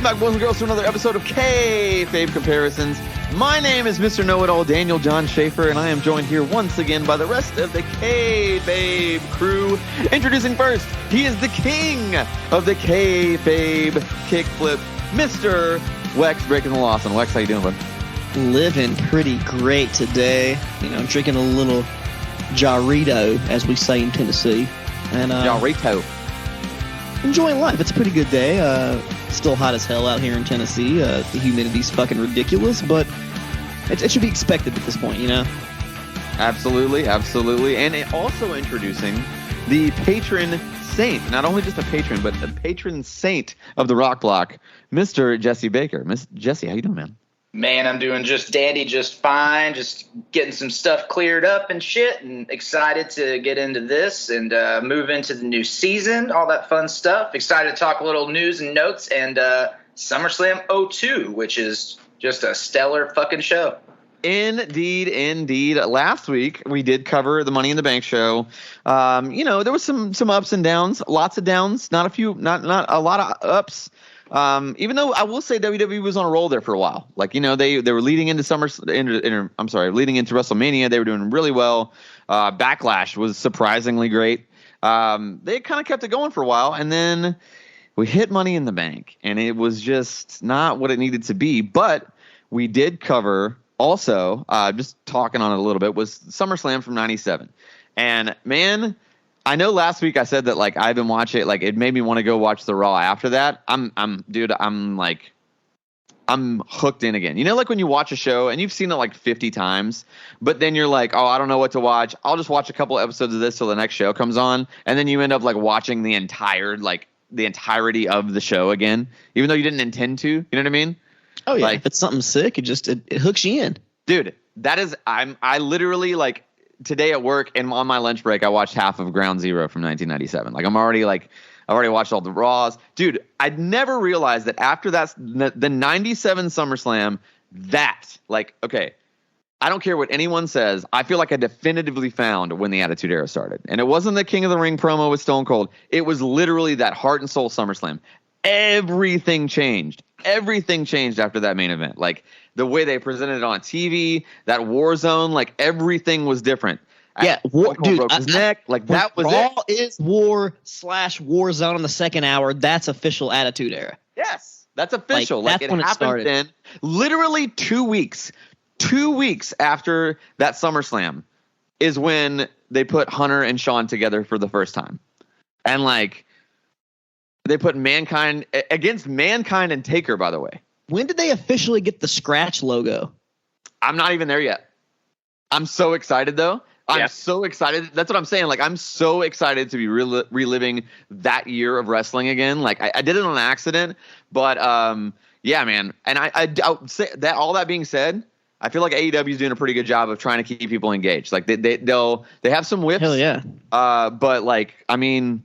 back, boys and girls, to another episode of Kayfabe Comparisons. My name is Mr. Knowitall, Daniel John Schafer, and I am joined here once again by the rest of the Kayfabe crew. Introducing first, he is the king of the Kayfabe kickflip, Mr. Wex, breaking the Lawson. Wex, how you doing, bud? Living pretty great today. You know, drinking a little jarrito, as we say in Tennessee. And Jarrito. Enjoying life. It's a pretty good day. Still hot as hell out here in Tennessee. The humidity's fucking ridiculous, but it should be expected at this point, you know? Absolutely, absolutely. And also introducing the patron saint, not only just a patron, but the patron saint of the Rock Block, Mr. Jesse Baker. Miss Jesse, how you doing, man? Man, I'm doing just dandy, just fine, just getting some stuff cleared up and shit, and excited to get into this and move into the new season, all that fun stuff. Excited to talk a little news and notes and SummerSlam 02, which is just a stellar fucking show. Indeed, indeed. Last week we did cover the Money in the Bank show. You know, there was some ups and downs, lots of downs, not a lot of ups. Even though I will say WWE was on a roll there for a while. Like, you know, they were leading into leading into WrestleMania. They were doing really well. Backlash was surprisingly great. They kind of kept it going for a while, and then we hit Money in the Bank, and it was just not what it needed to be. But we did cover also, just talking on it a little bit, was SummerSlam from '97. And man, I know last week I said that, like, I've been watching it, like, it made me want to go watch the Raw after that. I'm hooked in again. You know, like when you watch a show and you've seen it like 50 times, but then you're like, oh, I don't know what to watch. I'll just watch a couple episodes of this till the next show comes on. And then you end up like watching the entirety of the show again, even though you didn't intend to. You know what I mean? Oh yeah. Like, if it's something sick, it hooks you in. Dude, I literally, like, today at work and on my lunch break, I watched half of Ground Zero from 1997. Like, I've already watched all the Raws. Dude, I'd never realized that after the 97 SummerSlam, okay, I don't care what anyone says. I feel like I definitively found when the Attitude Era started. And it wasn't the King of the Ring promo with Stone Cold. It was literally that heart and soul SummerSlam. Everything changed. Everything changed after that main event. Like, the way they presented it on TV, that war zone, like, everything was different. Yeah, dude, broke his neck. Like, that was Raw it. is war zone in the second hour. That's official Attitude Era. Yes, that's official. Like, that's when it started. Then, literally 2 weeks. 2 weeks after that SummerSlam is when they put Hunter and Shawn together for the first time. And, like, they put Mankind against Mankind and Taker, by the way. When did they officially get the scratch logo? I'm not even there yet. I'm so excited, though. I'm so excited. That's what I'm saying. Like, I'm so excited to be reliving that year of wrestling again. Like, I did it on accident, but yeah, man. And I'll say that, all that being said, I feel like AEW is doing a pretty good job of trying to keep people engaged. Like, they have some whips. Hell yeah. But, like, I mean,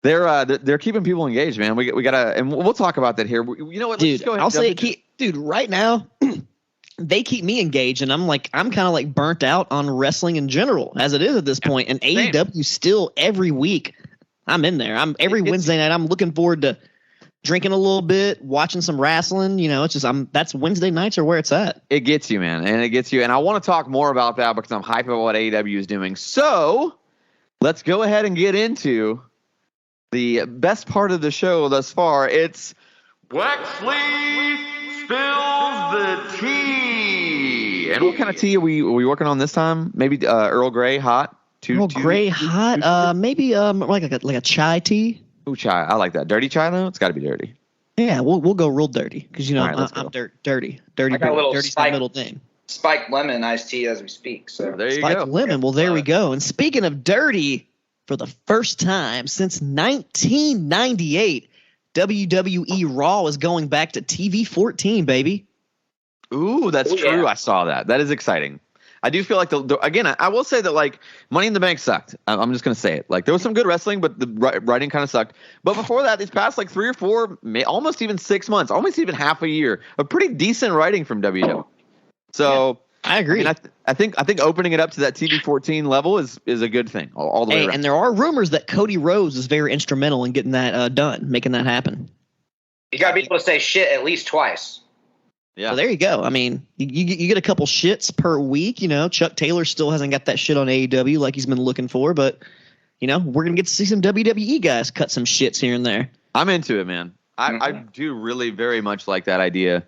they're keeping people engaged, man. We gotta, and we'll talk about that here. You know what? Dude, let's go ahead. I'll say, dude, right now. They keep me engaged, and I'm kind of like burnt out on wrestling in general as it is at this point. And same. AEW still every week, I'm in there. Every Wednesday night. I'm looking forward to drinking a little bit, watching some wrestling. You know, it's just that's Wednesday nights are where it's at. It gets you, man, and it gets you. And I want to talk more about that because I'm hyped about what AEW is doing. So let's go ahead and get into the best part of the show thus far. It's Wexley Spills the Tea. And what kind of tea are we working on this time? Maybe Earl Grey hot? Earl Grey hot? Maybe like a chai tea. Ooh, chai. I like that. Dirty chai, though? It's got to be dirty. Yeah, we'll go real dirty because, you know, right, I'm dirty. Dirty. I got a little dirty's my middle name. Spiked lemon iced tea as we speak. So there you Spiked go. lemon. Well, there we go. And speaking of dirty, for the first time since 1998, WWE Raw is going back to TV 14, baby. Ooh, that's true. Yeah. I saw that. That is exciting. I do feel like again, I will say that, like, Money in the Bank sucked. I'm just going to say it. Like, there was some good wrestling, but the writing kind of sucked. But before that, these past like 3 or 4, almost even 6 months, almost even half a year, of pretty decent writing from WWE. So yeah, I agree. I mean, I think opening it up to that TV 14 level is a good thing all the way around. And there are rumors that Cody Rhodes is very instrumental in getting that done, making that happen. You got to be able to say shit at least twice. Yeah. Well, there you go. I mean, you get a couple shits per week. Chuck Taylor still hasn't got that shit on AEW like he's been looking for, but we're gonna get to see some WWE guys cut some shits here and there. I'm into it, man. I do really very much like that idea.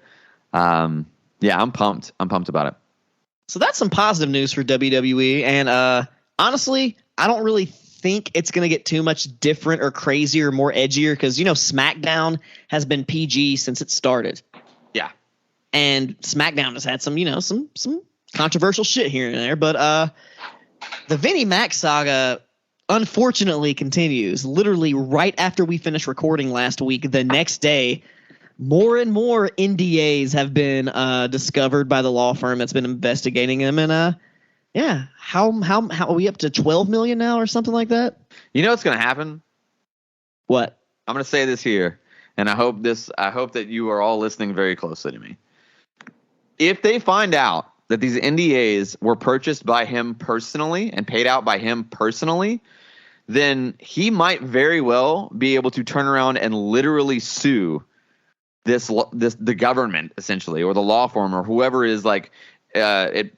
Yeah, I'm pumped. I'm pumped about it. So that's some positive news for WWE, and honestly, I don't really think it's going to get too much different or crazier or more edgier because, SmackDown has been PG since it started. Yeah. And SmackDown has had some, some controversial shit here and there. But the Vinnie Mac saga unfortunately continues. Literally right after we finished recording last week, the next day, more and more NDAs have been discovered by the law firm that's been investigating them. And yeah, how are we up to 12 million now or something like that? You know what's going to happen? What? I'm going to say this here, and I hope that you are all listening very closely to me. If they find out that these NDAs were purchased by him personally and paid out by him personally, then he might very well be able to turn around and literally sue the government essentially, or the law firm, or whoever is like is it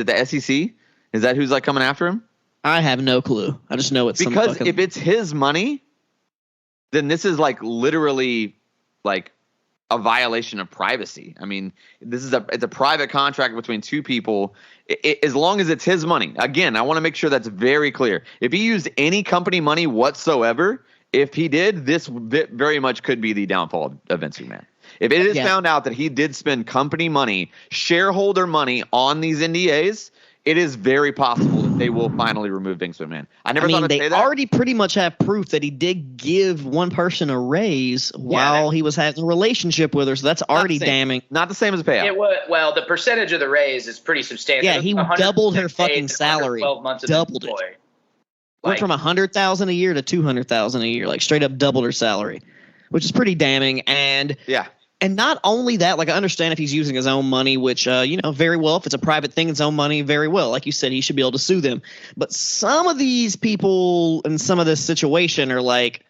the SEC? Is that who's like coming after him? I have no clue. I just know it's because if it's his money, then this is like literally like a violation of privacy. I mean, it's a private contract between two people. As long as it's his money. Again, I want to make sure that's very clear. If he used any company money whatsoever, if he did, this very much could be the downfall of Vince McMahon. If it is found out that he did spend company money, shareholder money on these NDAs, it is very possible that they will finally remove Vince McMahon. I never thought I'd say that. They already pretty much have proof that he did give one person a raise while he was having a relationship with her, so that's already damning. Not the same as a payout. Well, the percentage of the raise is pretty substantial. Yeah, he doubled her fucking salary. 12 months of doubled it. Went from $100,000 a year to $200,000 a year, like straight up doubled her salary, which is pretty damning. And and not only that, like I understand if he's using his own money, which very well, if it's a private thing, it's own money, very well. Like you said, he should be able to sue them. But some of these people in some of this situation are like,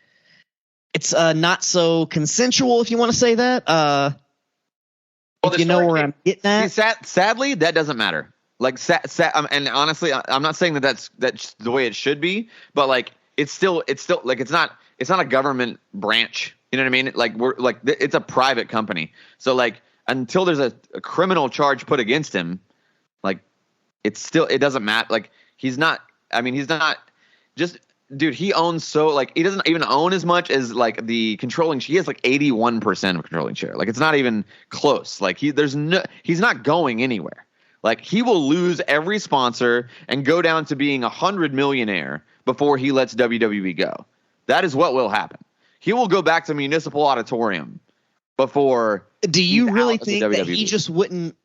it's not so consensual, if you want to say that. If you know where I'm getting at. See, sadly, that doesn't matter. Like, and honestly, I'm not saying that's the way it should be, but like, it's still like it's not a government branch. You know what I mean? Like it's a private company. So like until there's a criminal charge put against him, like it doesn't matter. Like he's not just, dude, he owns he doesn't even own as much as like the controlling. He has like 81% of controlling share. Like it's not even close. Like he's not going anywhere. Like he will lose every sponsor and go down to being 100 millionaire before he lets WWE go. That is what will happen. He will go back to Municipal Auditorium before. Do you really think that he just wouldn't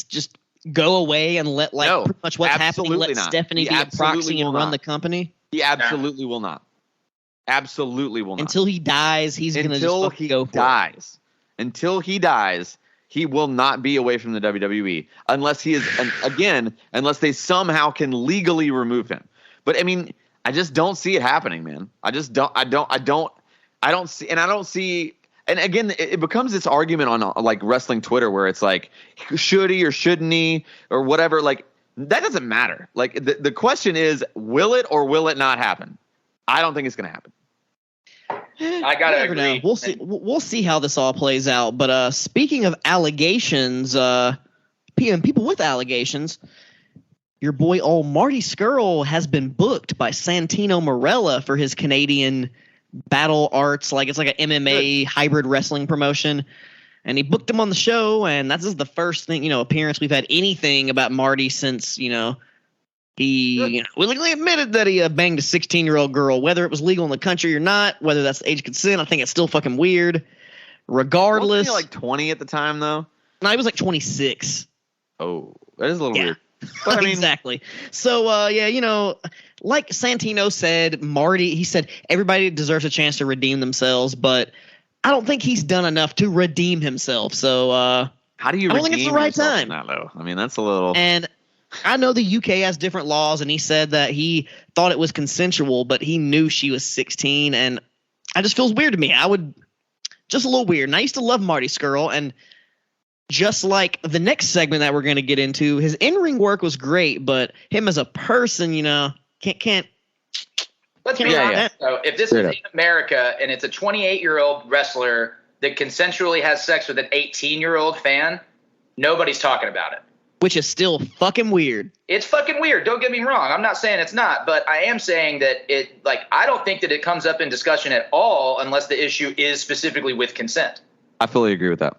just go away and let pretty much what's happening? Let Stephanie be a proxy and run the company. He absolutely will not. Absolutely will not. Until he dies, he's going to just go for it. Until he dies, he will not be away from the WWE unless he is unless they somehow can legally remove him. But I mean, I just don't see it happening, man. I don't see, and again, it becomes this argument on like wrestling Twitter where it's like, should he or shouldn't he or whatever. Like that doesn't matter. Like the question is, will it or will it not happen? I don't think it's going to happen. I gotta agree. We'll see how this all plays out. But speaking of allegations, people with allegations, your boy old Marty Scurll has been booked by Santino Marella for his Canadian Battle Arts, like it's like an MMA hybrid wrestling promotion, and he booked him on the show, and that's just the first thing appearance we've had anything about Marty since he willingly admitted that he banged a 16-year-old girl, whether it was legal in the country or not, whether that's the age of consent. I think it's still fucking weird. Regardless, wasn't he like 20 at the time though? No, he was like 26. Oh, that is a little weird. But, I mean, exactly. So, like Santino said, he said everybody deserves a chance to redeem themselves, but I don't think he's done enough to redeem himself. So, how do you? I don't think it's the right time. Though. I mean, that's a little. And I know the UK has different laws, and he said that he thought it was consensual, but he knew she was 16, and it just feels weird to me. just a little weird. And I used to love Marty Scurll, and just like the next segment that we're going to get into, his in-ring work was great, but him as a person, can't. Let's be honest. So if this is in America and it's a 28-year-old wrestler that consensually has sex with an 18-year-old fan, nobody's talking about it. Which is still fucking weird. It's fucking weird. Don't get me wrong. I'm not saying it's not, but I am saying that I don't think that it comes up in discussion at all unless the issue is specifically with consent. I fully agree with that.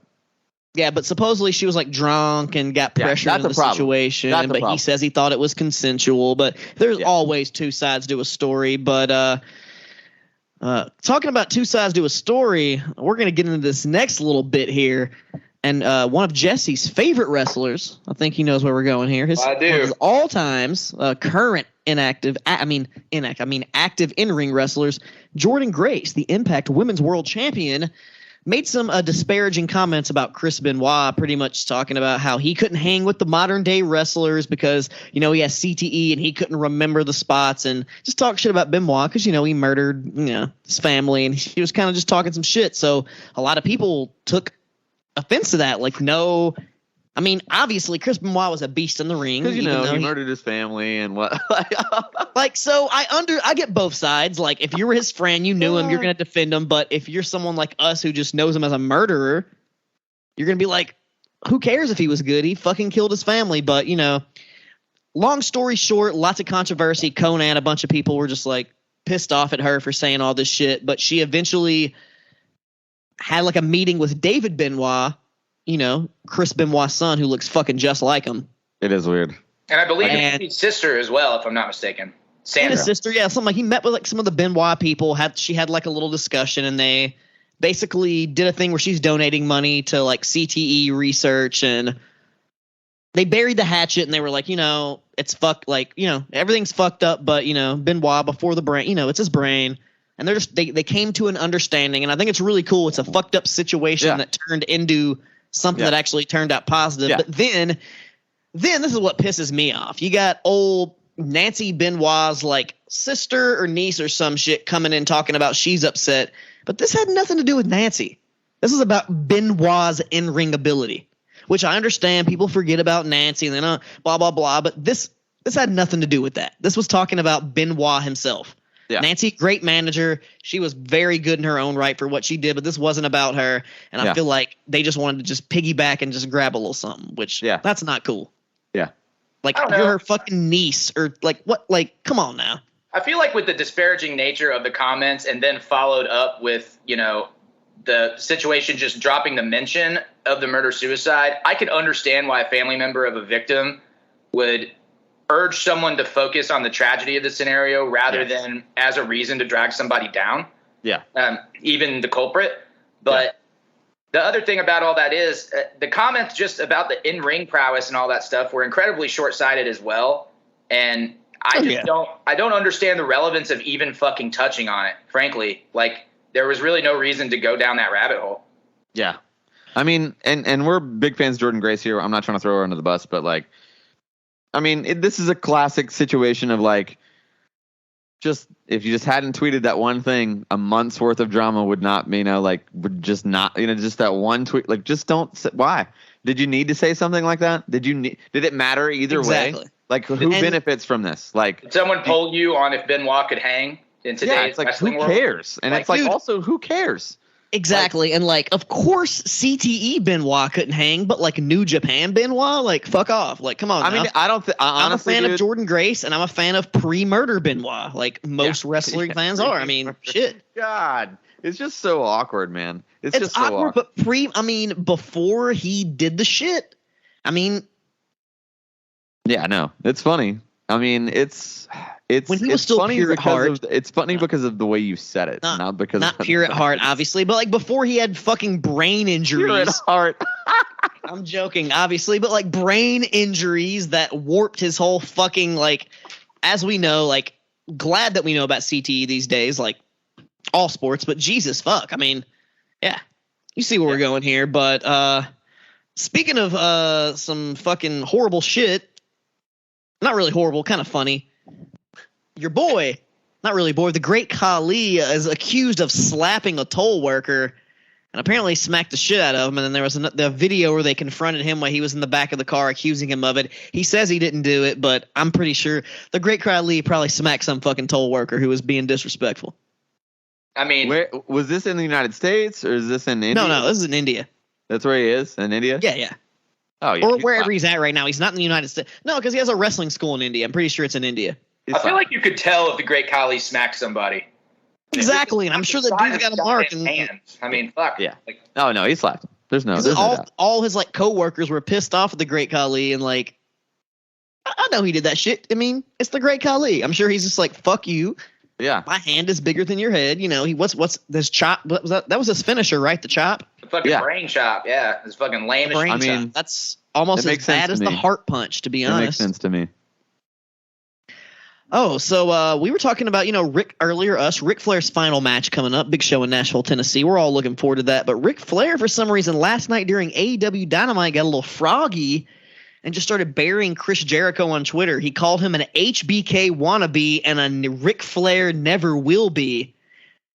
Yeah, but supposedly she was like drunk and got pressured in the situation. But he says he thought it was consensual. But there's always two sides to a story. But talking about two sides to a story, we're going to get into this next little bit here. And one of Jesse's favorite wrestlers, I think he knows where we're going here. I do. One of his all times current active in-ring wrestlers, Jordynne Grace, the Impact Women's World Champion, made some disparaging comments about Chris Benoit, pretty much talking about how he couldn't hang with the modern day wrestlers because, he has CTE and he couldn't remember the spots, and just talk shit about Benoit because, he murdered, his family, and he was kind of just talking some shit. So a lot of people took offense to that. Obviously Chris Benoit was a beast in the ring. Because, he murdered his family and what. So I get both sides. Like, if you were his friend, you knew him, you're going to defend him. But if you're someone like us who just knows him as a murderer, you're going to be like, who cares if he was good? He fucking killed his family. But, long story short, lots of controversy. Conan, a bunch of people were just like pissed off at her for saying all this shit. But she eventually had like a meeting with David Benoit, Chris Benoit's son, who looks fucking just like him. It is weird. And I believe it's his sister as well, if I'm not mistaken. Sandra. His sister, yeah. Something like he met with like some of the Benoit people. She had like a little discussion, and they basically did a thing where she's donating money to like CTE research, and they buried the hatchet, and they were like, it's fucked, everything's fucked up, but Benoit before the brain, it's his brain. And they came to an understanding, and I think it's really cool. It's a fucked up situation that turned into something that actually turned out positive. Yeah. But then this is what pisses me off. You got old Nancy Benoit's like sister or niece or some shit coming in talking about she's upset. But this had nothing to do with Nancy. This is about Benoit's in-ring ability, which I understand people forget about Nancy and then blah, blah, blah. But this had nothing to do with that. This was talking about Benoit himself. Yeah. Nancy, great manager. She was very good in her own right for what she did, but this wasn't about her. And I feel like they just wanted to just piggyback and just grab a little something, which that's not cool. Yeah. Like, you're her fucking niece or like what? Like, come on now. I feel like with the disparaging nature of the comments and then followed up with, the situation just dropping the mention of the murder-suicide, I could understand why a family member of a victim would urge someone to focus on the tragedy of the scenario rather than as a reason to drag somebody down. Yeah. Even the culprit. But the other thing about all that is the comments just about the in-ring prowess and all that stuff were incredibly short-sighted as well. And I don't understand the relevance of even fucking touching on it, frankly. Like, there was really no reason to go down that rabbit hole. Yeah. I mean, and we're big fans of Jordynne Grace here. I'm not trying to throw her under the bus, but like, I mean, this is a classic situation of like, just if you just hadn't tweeted that one thing, a month's worth of drama would not, would just not, just that one tweet. Like, just don't say, why? Did you need to say something like that? Did it matter either way? Like, who benefits from this? Like, did someone poll you on if Benoit could hang in today's wrestling world? Who cares? And it's like, also, who cares? Exactly. And like, of course, CTE Benoit couldn't hang, but like New Japan Benoit, like, fuck off. Like, come on. I mean, I don't I'm a fan of Jordynne Grace, and I'm a fan of pre-murder Benoit, like most wrestling fans are. I mean, shit. God, it's just so awkward, man. It's just so awkward. But before he did the shit, I mean. Yeah, no, it's funny. I mean, it's when he was still funny pure at heart. It's funny because of the way you said it, not pure at heart, obviously, but like before he had fucking brain injuries. Pure at heart. I'm joking, obviously, but like brain injuries that warped his whole fucking, like, as we know, like, glad that we know about CTE these days, like all sports, but Jesus fuck. I mean, yeah, you see where we're going here. But speaking of some fucking horrible shit. Not really horrible, kind of funny. Your boy, not really boy, the great Khali is accused of slapping a toll worker. and apparently smacked the shit out of him. And then there was the video where they confronted him while he was in the back of the car, accusing him of it. He says he didn't do it, but I'm pretty sure the Great Khali probably smacked some fucking toll worker who was being disrespectful. I mean, Where was this in the United States or is this in India? No, this is in India. That's where he is, in India? Yeah. Oh, yeah. Or wherever he's at right now. He's not in the United States. No, because he has a wrestling school in India. I'm pretty sure it's in India. I feel like you could tell if the Great Khali smacked somebody. Exactly, and I'm sure the dude's got a mark. Hands. I mean, fuck. Yeah. Oh, no, he slapped him. There's no doubt. All his like coworkers were pissed off at the Great Khali, and like, I know he did that shit. I mean, it's the Great Khali. I'm sure he's just like, fuck you. Yeah. My hand is bigger than your head. You know, what's this chop? That was his finisher, right? The chop. The fucking brain chop. Yeah, it's fucking lame. I mean, that's almost as bad as the heart punch, to be honest. That makes sense to me. Oh, so we were talking about, Ric Flair's final match coming up, big show in Nashville, Tennessee. We're all looking forward to that. But Ric Flair, for some reason, last night during AEW Dynamite got a little froggy and just started burying Chris Jericho on Twitter. He called him an HBK wannabe and a Ric Flair never will be,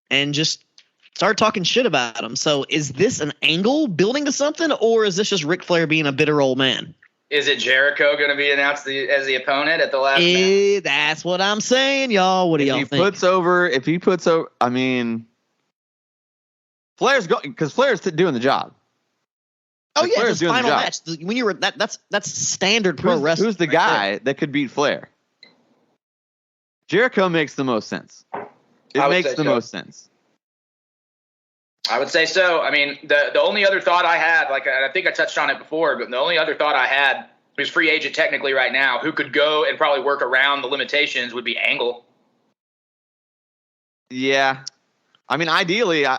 and just started talking shit about him. So is this an angle building to something, or is this just Ric Flair being a bitter old man? Is it Jericho going to be announced as the opponent at the last match? That's what I'm saying, y'all. What do y'all think? If he puts over, I mean, Flair's going because Flair's doing the job. Oh yeah, it's his final match. When you were that's standard pro wrestling. Who's the guy that could beat Flair? Jericho makes the most sense. It makes the most sense. I would say so. I mean, the only other thought I had, like I think I touched on it before, but the only other thought I had, who's free agent technically right now, who could go and probably work around the limitations, would be Angle. Yeah. I mean, ideally, yeah.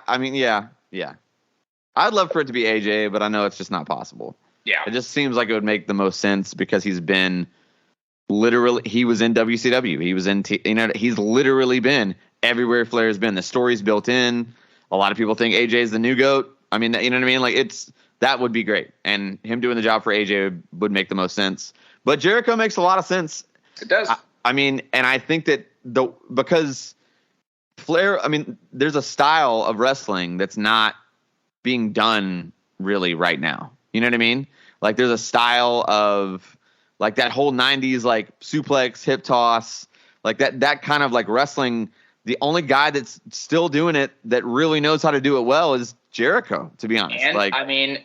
I'd love for it to be AJ, but I know it's just not possible. Yeah. It just seems like it would make the most sense because he was in WCW. He was he's literally been everywhere Flair's been. The story's built in. A lot of people think AJ is the new GOAT. I mean, you know what I mean? Like that would be great. And him doing the job for AJ would make the most sense. But Jericho makes a lot of sense. It does. I mean, and I think that because Flair, I mean, there's a style of wrestling that's not being done really right now. You know what I mean? Like there's a style of like that whole 90s like suplex, hip toss, like that kind of like wrestling. The only guy that's still doing it that really knows how to do it well is Jericho, to be honest. And I mean,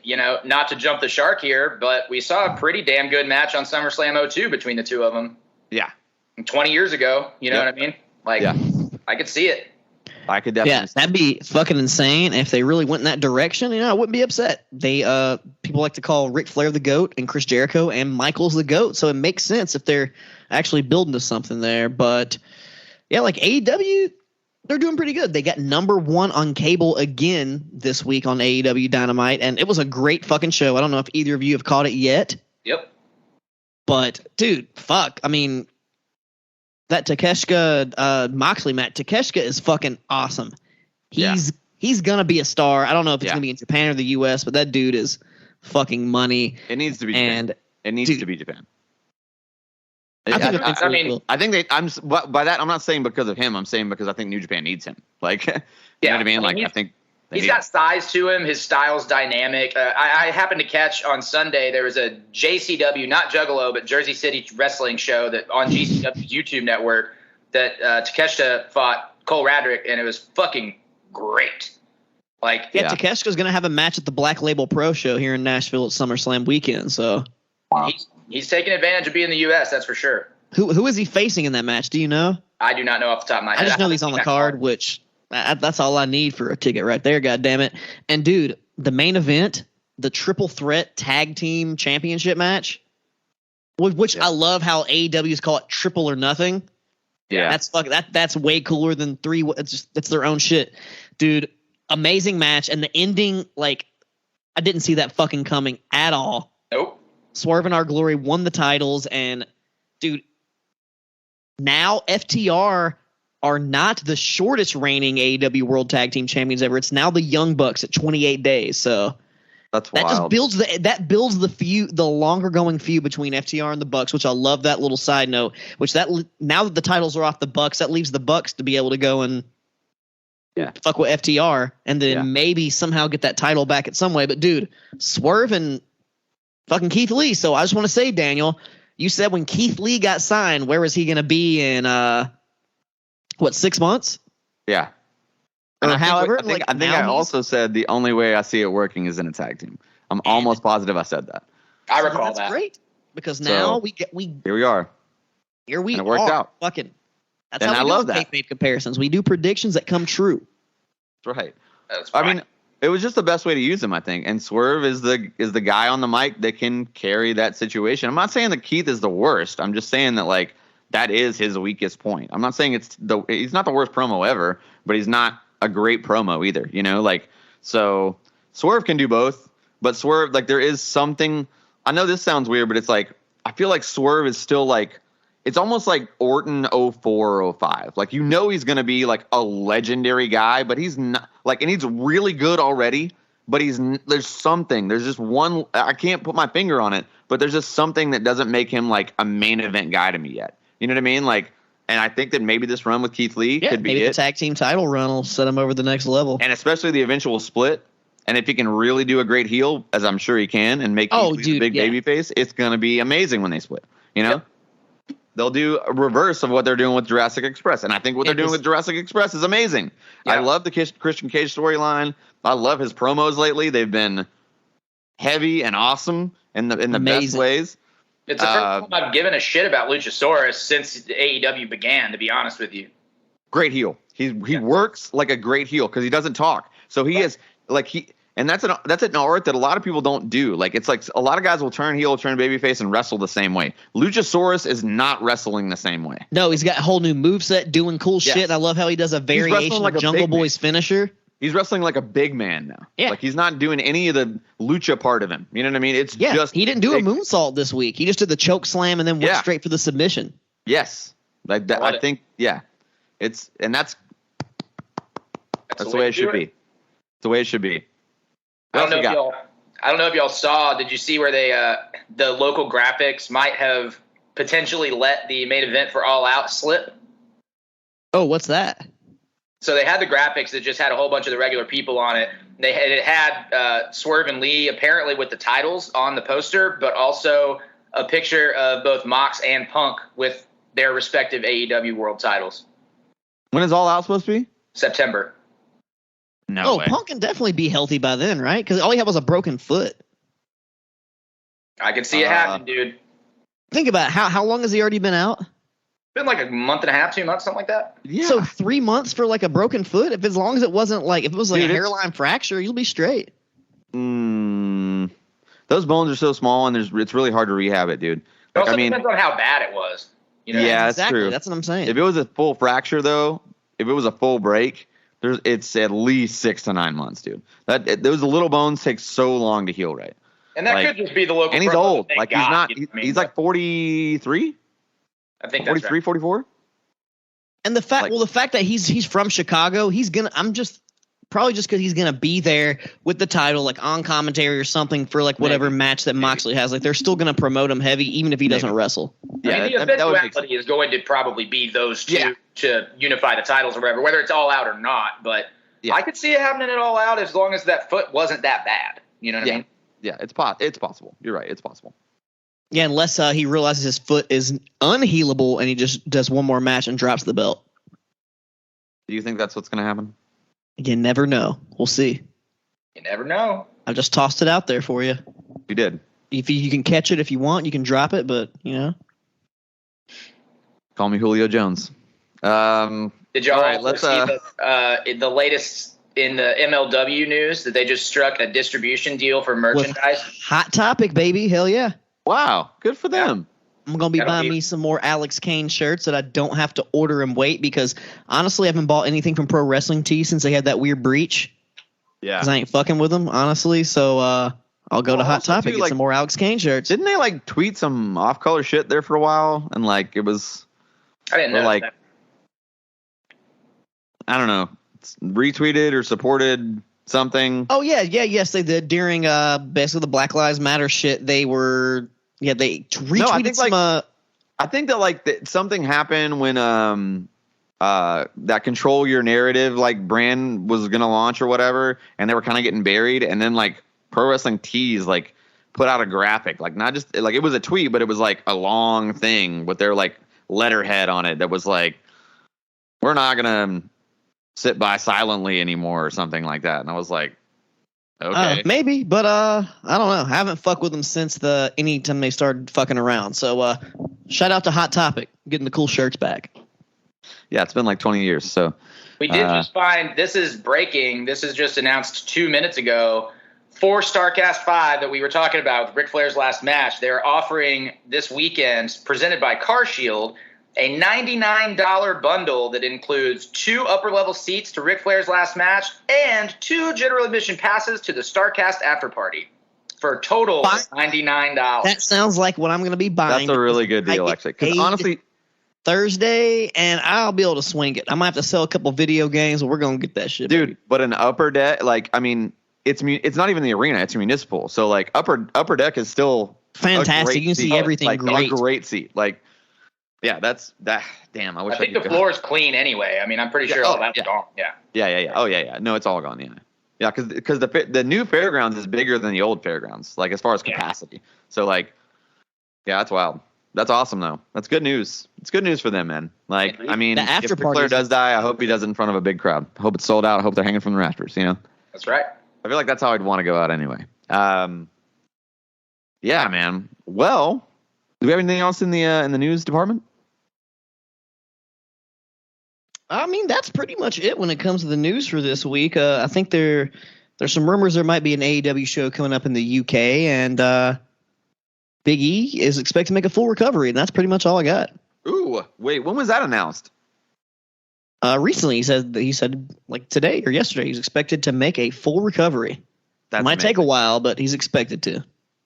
not to jump the shark here, but we saw a pretty damn good match on SummerSlam 02 between the two of them. Yeah. 20 years ago, you know what I mean? Like, yeah. I could see it. I could definitely. Yeah, that'd be fucking insane. If they really went in that direction, I wouldn't be upset. People like to call Ric Flair the GOAT and Chris Jericho and Michaels the GOAT, so it makes sense if they're actually building to something there. But yeah, like AEW, they're doing pretty good. They got number 1 on cable again this week on AEW Dynamite, and it was a great fucking show. I don't know if either of you have caught it yet. Yep. But dude, fuck. I mean, that Takeshita Moxley match, Takeshita is fucking awesome. He's gonna be a star. I don't know if it's gonna be in Japan or the US, but that dude is fucking money. It needs to be Japan. It needs to be Japan. I think by that I'm not saying because of him. I'm saying because I think New Japan needs him. Like, you know what I mean? Like, I think he's got size to him. His style's dynamic. I happened to catch on Sunday there was a JCW, not Juggalo, but Jersey City Wrestling show that on GCW's YouTube network that Takeshita fought Cole Radrick, and it was fucking great. Like, Takeshita's gonna have a match at the Black Label Pro show here in Nashville at SummerSlam weekend. So he's taking advantage of being in the U.S. That's for sure. Who is he facing in that match? Do you know? I do not know off the top of my head. I just know he's on the card, which that's all I need for a ticket right there. God damn it! And dude, the main event, the triple threat tag team championship match, which I love how AEW's call it triple or nothing. Yeah, that's way cooler than 3. It's their own shit, dude. Amazing match, and the ending, like, I didn't see that fucking coming at all. Nope. Swerve and Our Glory won the titles, and dude, now FTR are not the shortest reigning AEW World Tag Team Champions ever. It's now the Young Bucks at 28 days. So that's wild. That builds the feud, the longer going feud between FTR and the Bucks, which I love. That little side note, now that the titles are off the Bucks, that leaves the Bucks to be able to go and fuck with FTR, and then maybe somehow get that title back at some way. But dude, Swerve and fucking Keith Lee. So I just want to say, Daniel, you said when Keith Lee got signed, where was he going to be in 6 months? Yeah. Or And however, I think I also said the only way I see it working is in a tag team. I'm almost positive I said that. I recall that's that. Great, because now here we are. Here we and it worked out. Fucking. That's And how we I love do that. kayfabe comparisons. We do predictions that come true. That's right. That's I fine. mean, it was just the best way to use him, I think. And Swerve is the guy on the mic that can carry that situation. I'm not saying that Keith is the worst. I'm just saying that that is his weakest point. I'm not saying he's not the worst promo ever, but he's not a great promo either. So Swerve can do both, but Swerve there is something. I know this sounds weird, but it's I feel like Swerve is still it's almost like Orton 04 or 05. He's going to be a legendary guy, but he's not and he's really good already, but there's something. There's just one, I can't put my finger on it, but there's just something that doesn't make him a main event guy to me yet. You know what I mean? And I think that maybe this run with Keith Lee could be maybe it. the tag team title run will set him over the next level. And especially the eventual split. And if he can really do a great heel, as I'm sure he can, and make Keith Lee a big baby face, it's going to be amazing when they split. Yep. They'll do a reverse of what they're doing with Jurassic Express. And I think what they're doing with Jurassic Express is amazing. Yeah. I love the Christian Cage storyline. I love his promos lately. They've been heavy and awesome in the best ways. It's the first time I've given a shit about Luchasaurus since AEW began, to be honest with you. Great heel. He works like a great heel because he doesn't talk. So he is and that's an art that a lot of people don't do. It's a lot of guys will turn heel, turn babyface, and wrestle the same way. Luchasaurus is not wrestling the same way. No, he's got a whole new moveset, doing cool shit. And I love how he does a variation of Jungle Boy's finisher. He's wrestling like a big man now. Yeah. He's not doing any of the lucha part of him. You know what I mean? It's just he didn't do a moonsault this week. He just did the choke slam and then went straight for the submission. Yes. I think that's the way it should be. It's the way it should be. I don't know if y'all saw. Did you see where the local graphics might have potentially let the main event for All Out slip? Oh, what's that? So they had the graphics that just had a whole bunch of the regular people on it. It had Swerve and Lee apparently with the titles on the poster, but also a picture of both Mox and Punk with their respective AEW world titles. When is All Out supposed to be? September. No way. Punk can definitely be healthy by then, right? Because all he had was a broken foot. I can see it happening, dude. Think about it. How long has he already been out? Been a month and a half, 2 months, something like that. Yeah. So 3 months for a broken foot? As long as it wasn't if it was a hairline fracture, you'll be straight. Those bones are so small, and it's really hard to rehab it, dude. It also depends on how bad it was. Yeah, exactly. That's true. That's what I'm saying. If it was a full fracture, though, if it was a full break, it's at least 6 to 9 months, dude. Those little bones take so long to heal, right? And that could just be the local. And he's old. He's 43. I think 43, that's right. 44. And the fact that he's from Chicago, probably just because he's gonna be there with the title, on commentary or something for whatever match that Moxley has. They're still gonna promote him heavy, even if he doesn't wrestle. Yeah, the eventuality is going to probably be those two to unify the titles or whatever, whether it's All Out or not. But I could see it happening at All Out as long as that foot wasn't that bad. You know what I mean? Yeah, it's possible. You're right. It's possible. Yeah, unless he realizes his foot is unhealable and he just does one more match and drops the belt. Do you think that's what's going to happen? You never know. We'll see. You never know. I just tossed it out there for you. You did. If you can catch it if you want, you can drop it, but Call me Julio Jones. Did y'all let's see the latest in the MLW news that they just struck a distribution deal for merchandise? Hot Topic, baby. Hell yeah. Wow. Good for them. I'm going to be buying me some more Alex Kane shirts that I don't have to order and wait because, honestly, I haven't bought anything from Pro Wrestling Tees since they had that weird breach. Yeah. Because I ain't fucking with them, honestly. So I'll go to Hot Topic and get some more Alex Kane shirts. Didn't they, tweet some off-color shit there for a while? And, it was... I didn't know that. I don't know. Retweeted or supported something. Oh, yes, they did. During basically the Black Lives Matter shit, they were... Yeah, they retweeted some... I think that something happened when that control your narrative like brand was gonna launch or whatever, and they were kind of getting buried, and then like Pro Wrestling Tees like put out a graphic, like not just like it was a tweet, but it was like a long thing with their like letterhead on it that was like, we're not gonna sit by silently anymore or something like that. And I was like, okay, maybe, but I don't know. I haven't fucked with them since any time they started fucking around. So shout out to Hot Topic getting the cool shirts back. Yeah, it's been like 20 years. So we did just find, this is breaking. This is just announced 2 minutes ago. For StarCast 5 that we were talking about with Ric Flair's last match, they're offering this weekend, presented by CarShield, a $99 bundle that includes 2 upper-level seats to Ric Flair's last match and 2 general admission passes to the StarCast after party for a total of $99. That sounds like what I'm going to be buying. That's a really good deal, actually. Because honestly, Thursday, and I'll be able to swing it. I might have to sell a couple video games, but we're going to get that shit. Dude, baby. but an upper deck, like, I mean, it's not even the arena, it's municipal. So, like, upper deck is still fantastic. You can see everything like, great. A great seat. Like, yeah, that's that. Damn, I think the floor is clean anyway. I mean, I'm pretty sure all that's gone. Yeah. Yeah. Oh, yeah. No, it's all gone. Yeah. Yeah, because the new fairgrounds is bigger than the old fairgrounds, like as far as capacity. So, like, yeah, that's wild. That's awesome, though. That's good news. It's good news for them, man. Like, I mean, if Ric Flair does die, I hope he does it in front of a big crowd. I hope it's sold out. I hope they're hanging from the rafters, you know? That's right. I feel like that's how I'd want to go out anyway. Yeah, man. Well, do we have anything else in the news department? I mean, that's pretty much it when it comes to the news for this week. I think there's some rumors there might be an AEW show coming up in the UK, and Big E is expected to make a full recovery, and that's pretty much all I got. Ooh, wait, when was that announced? Recently, he said like today or yesterday, he's expected to make a full recovery. That might take a while, but he's expected to.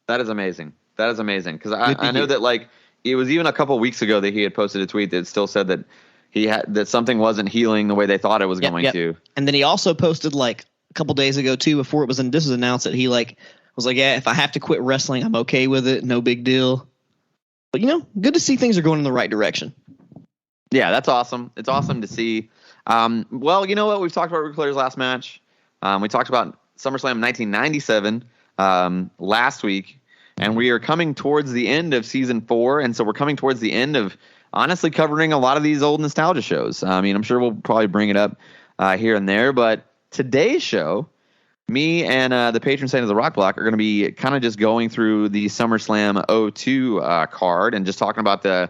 That is amazing. Because I know that like it was even a couple weeks ago that he had posted a tweet that still said that that something wasn't healing the way they thought it was going to. And then he also posted like a couple days ago too, before this was announced, that he like was like, yeah, if I have to quit wrestling, I'm okay with it, no big deal. But good to see things are going in the right direction. Yeah, that's awesome. It's awesome to see. Well, you know what? We've talked about Ric Flair's last match. We talked about SummerSlam 1997 last week, and we are coming towards the end of season 4, and so we're coming towards the end of honestly covering a lot of these old nostalgia shows. I mean, I'm sure we'll probably bring it up here and there, but today's show, me and the patron saint of the Rock Block are going to be kind of just going through the SummerSlam 02 card and just talking about the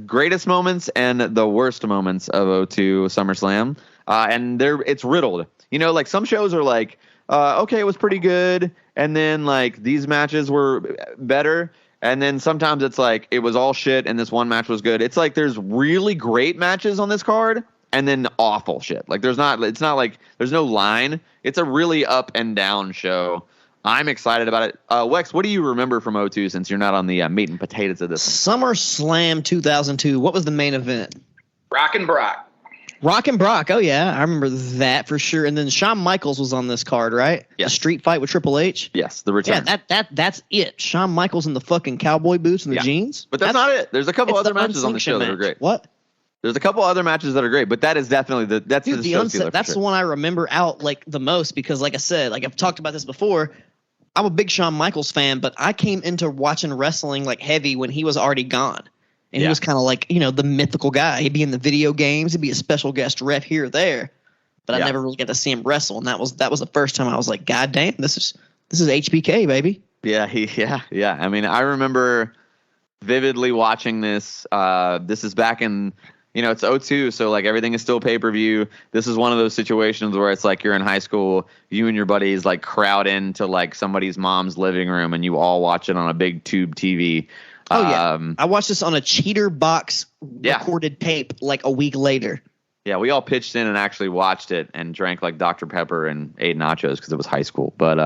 greatest moments and the worst moments of 02 SummerSlam. And it's riddled. Like some shows are like, okay, it was pretty good, and then like these matches were better. And then sometimes it's like it was all shit and this one match was good. It's like there's really great matches on this card and then awful shit. Like it's not like there's no line. It's a really up and down show. I'm excited about it. Wex, what do you remember from 02 since you're not on the meat and potatoes of this one? SummerSlam 2002. What was the main event? Rock and Brock. Rock and Brock. Oh, yeah. I remember that for sure. And then Shawn Michaels was on this card, right? Yes. The street fight with Triple H? Yes, the return. Yeah, that's it. Shawn Michaels in the fucking cowboy boots and the jeans. But that's not it. There's a couple other matches on the show that are great. What? There's a couple other matches that are great, but that is definitely the show stealer. That's the one I remember out like the most because, like I said, like I've talked about this before, I'm a big Shawn Michaels fan, but I came into watching wrestling like heavy when he was already gone. And he was kind of like, the mythical guy. He'd be in the video games. He'd be a special guest ref here or there. But I never really got to see him wrestle. And that was the first time I was like, God damn, this is HBK, baby. Yeah, yeah. I mean, I remember vividly watching this. This is back in, it's 02, so like everything is still pay-per-view. This is one of those situations where it's like you're in high school, you and your buddies like crowd into like somebody's mom's living room and you all watch it on a big tube TV. Oh, yeah. I watched this on a cheater box recorded tape like a week later. Yeah, we all pitched in and actually watched it and drank like Dr. Pepper and ate nachos because it was high school. But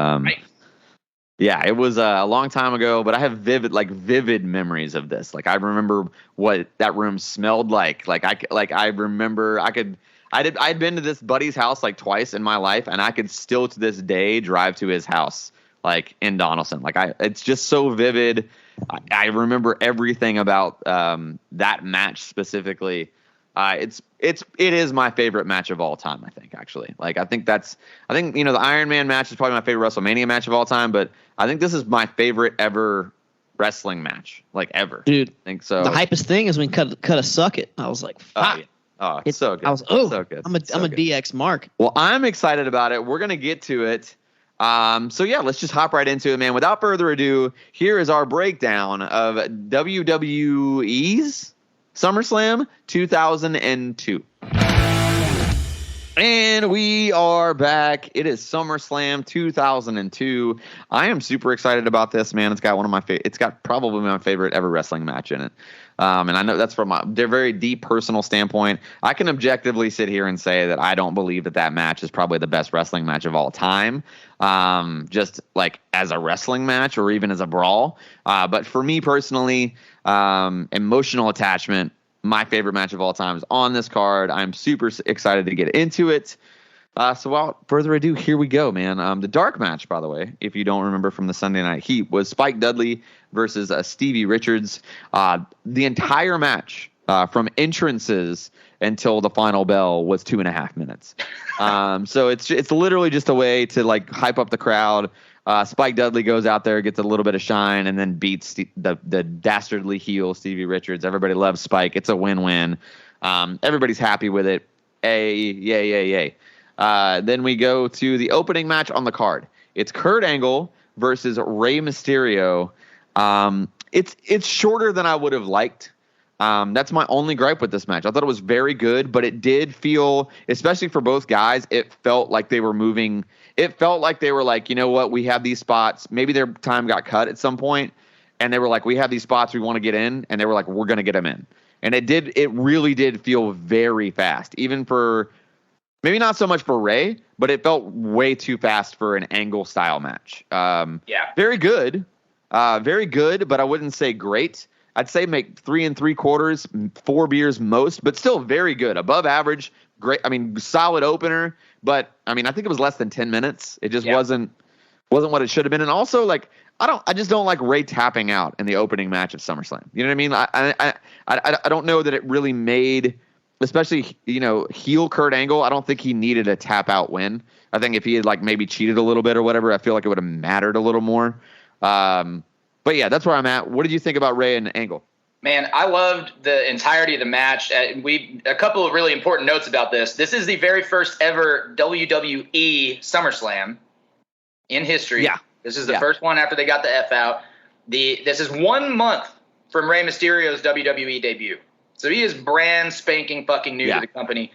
yeah, it was a long time ago, but I have vivid memories of this. Like I remember what that room smelled like. I remember I'd been to this buddy's house like twice in my life, and I could still to this day drive to his house like in Donaldson. It's just so vivid. I remember everything about that match specifically. it is my favorite match of all time. I think actually, I think the Iron Man match is probably my favorite WrestleMania match of all time, but I think this is my favorite ever wrestling match, ever. Dude, I think so. The hypest thing is when cut a suck it. I was like, fuck. Yeah. Oh, it's so good. I was so good. I'm a DX mark. Well, I'm excited about it. We're gonna get to it. So yeah, let's just hop right into it, man. Without further ado, here is our breakdown of WWE's SummerSlam 2002. And we are back. It is SummerSlam 2002. I am super excited about this, man. It's got it's got probably my favorite ever wrestling match in it. And I know that's from their very deep personal standpoint. I can objectively sit here and say that I don't believe that match is probably the best wrestling match of all time. Just as a wrestling match or even as a brawl. But for me personally, emotional attachment, my favorite match of all time is on this card. I'm super excited to get into it. So without further ado, here we go, man. The dark match, by the way, if you don't remember from the Sunday Night Heat, was Spike Dudley versus Stevie Richards. The entire match, from entrances until the final bell, was 2.5 minutes. So it's literally just a way to hype up the crowd. Spike Dudley goes out there, gets a little bit of shine, and then beats the dastardly heel Stevie Richards. Everybody loves Spike. It's a win-win. Everybody's happy with it. Yay. Then we go to the opening match on the card. It's Kurt Angle versus Rey Mysterio. It's shorter than I would have liked. That's my only gripe with this match. I thought it was very good, but it did feel, especially for both guys, it felt like they were moving. It felt like they were you know what, we have these spots. Maybe their time got cut at some point, and they were we have these spots we want to get in, and they were we're going to get them in. And it really did feel very fast, even for, maybe not so much for Ray, but it felt way too fast for an Angle style match. Very good, but I wouldn't say great. I'd say make 3 3/4, 4 beers most, but still very good, above average. Great. I mean, solid opener, but I think it was less than 10 minutes. It just wasn't what it should have been. And also, I just don't like Ray tapping out in the opening match of SummerSlam. You know what I mean? I don't know that it really made, especially, heel Kurt Angle. I don't think he needed a tap out win. I think if he had maybe cheated a little bit or whatever, I feel like it would have mattered a little more. But yeah, that's where I'm at. What did you think about Ray and Angle? Man, I loved the entirety of the match. A couple of really important notes about this. This is the very first ever WWE SummerSlam in history. Yeah. This is the first one after they got the F out. This is 1 month from Rey Mysterio's WWE debut. So he is brand spanking fucking new to the company.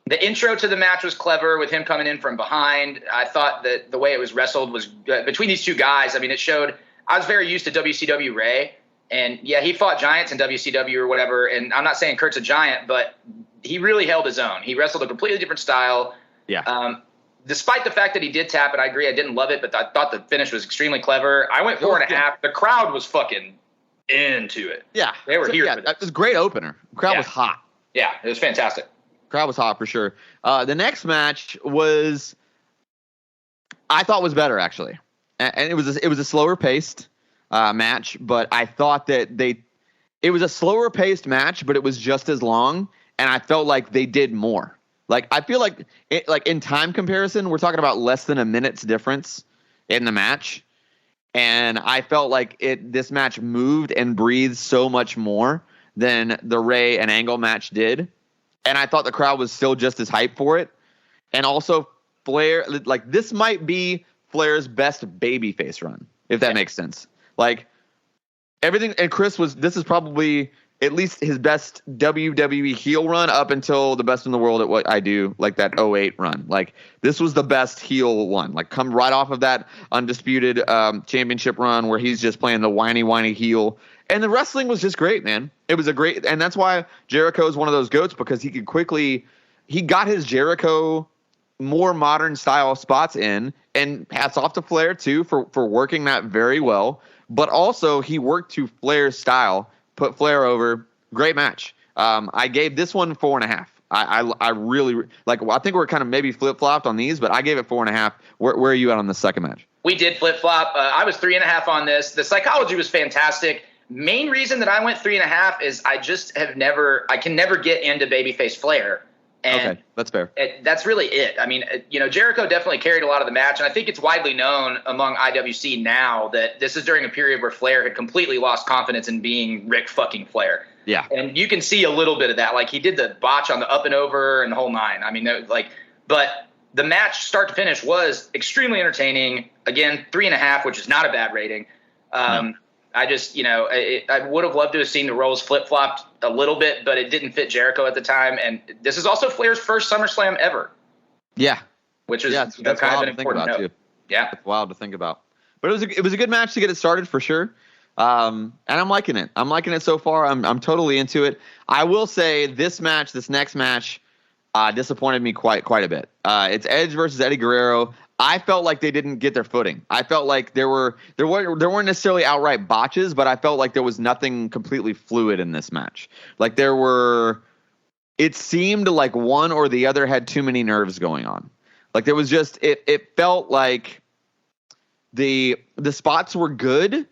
The intro to the match was clever with him coming in from behind. I thought that the way it was wrestled was between these two guys. It showed – I was very used to WCW Ray. And, yeah, he fought giants in WCW or whatever. And I'm not saying Kurt's a giant, but he really held his own. He wrestled a completely different style. Yeah. Despite the fact that he did tap it, I agree. I didn't love it, but I thought the finish was extremely clever. I went 4.5. The crowd was fucking into it. Yeah. They were here for this. That was a great opener. The crowd was hot. Yeah, it was fantastic. Crowd was hot for sure. The next match I thought was better, actually. And it was a slower paced match, but I thought that it was a slower paced match, but it was just as long, and I felt like they did more. I feel like in time comparison, we're talking about less than a minute's difference in the match, and I felt like this match moved and breathed so much more than the Ray and Angle match did, and I thought the crowd was still just as hyped for it, and also Flair, this might be Flair's best babyface run, if that makes sense. Everything, and this is probably at least his best WWE heel run up until the Best in the World at What I Do, that 2008 run. This was the best heel one. Come right off of that undisputed championship run where he's just playing the whiny heel. And the wrestling was just great, man. It was and that's why Jericho is one of those GOATs, because he got his Jericho more modern style spots in, and hats off to Flair too for working that very well. But also he worked to Flair's style, put Flair over. Great match. I gave this one 4.5. I really I think we're kind of maybe flip flopped on these, but I gave it 4.5. Where are you at on the second match? We did flip flop. I was 3.5 on this. The psychology was fantastic. Main reason that I went 3.5 is I can never get into babyface Flair. And okay, that's fair. That's really it. I mean, Jericho definitely carried a lot of the match, and I think it's widely known among IWC now that this is during a period where Flair had completely lost confidence in being Ric fucking Flair. Yeah. And you can see a little bit of that. Like, he did the botch on the up and over and the whole nine. I mean, but the match start to finish was extremely entertaining. Again, 3.5, which is not a bad rating. No. I just, I would have loved to have seen the roles flip-flopped a little bit, but it didn't fit Jericho at the time. And this is also Flair's first SummerSlam ever. Yeah. Which is that's kind of an important note. Too. Yeah. It's wild to think about. But it was a good match to get it started for sure. And I'm liking it. I'm liking it so far. I'm totally into it. I will say this next match, disappointed me quite a bit. It's Edge versus Eddie Guerrero. I felt like they didn't get their footing. I felt like there weren't necessarily outright botches, but I felt like there was nothing completely fluid in this match. Like it seemed like one or the other had too many nerves going on. Like there was just it felt like the spots were good,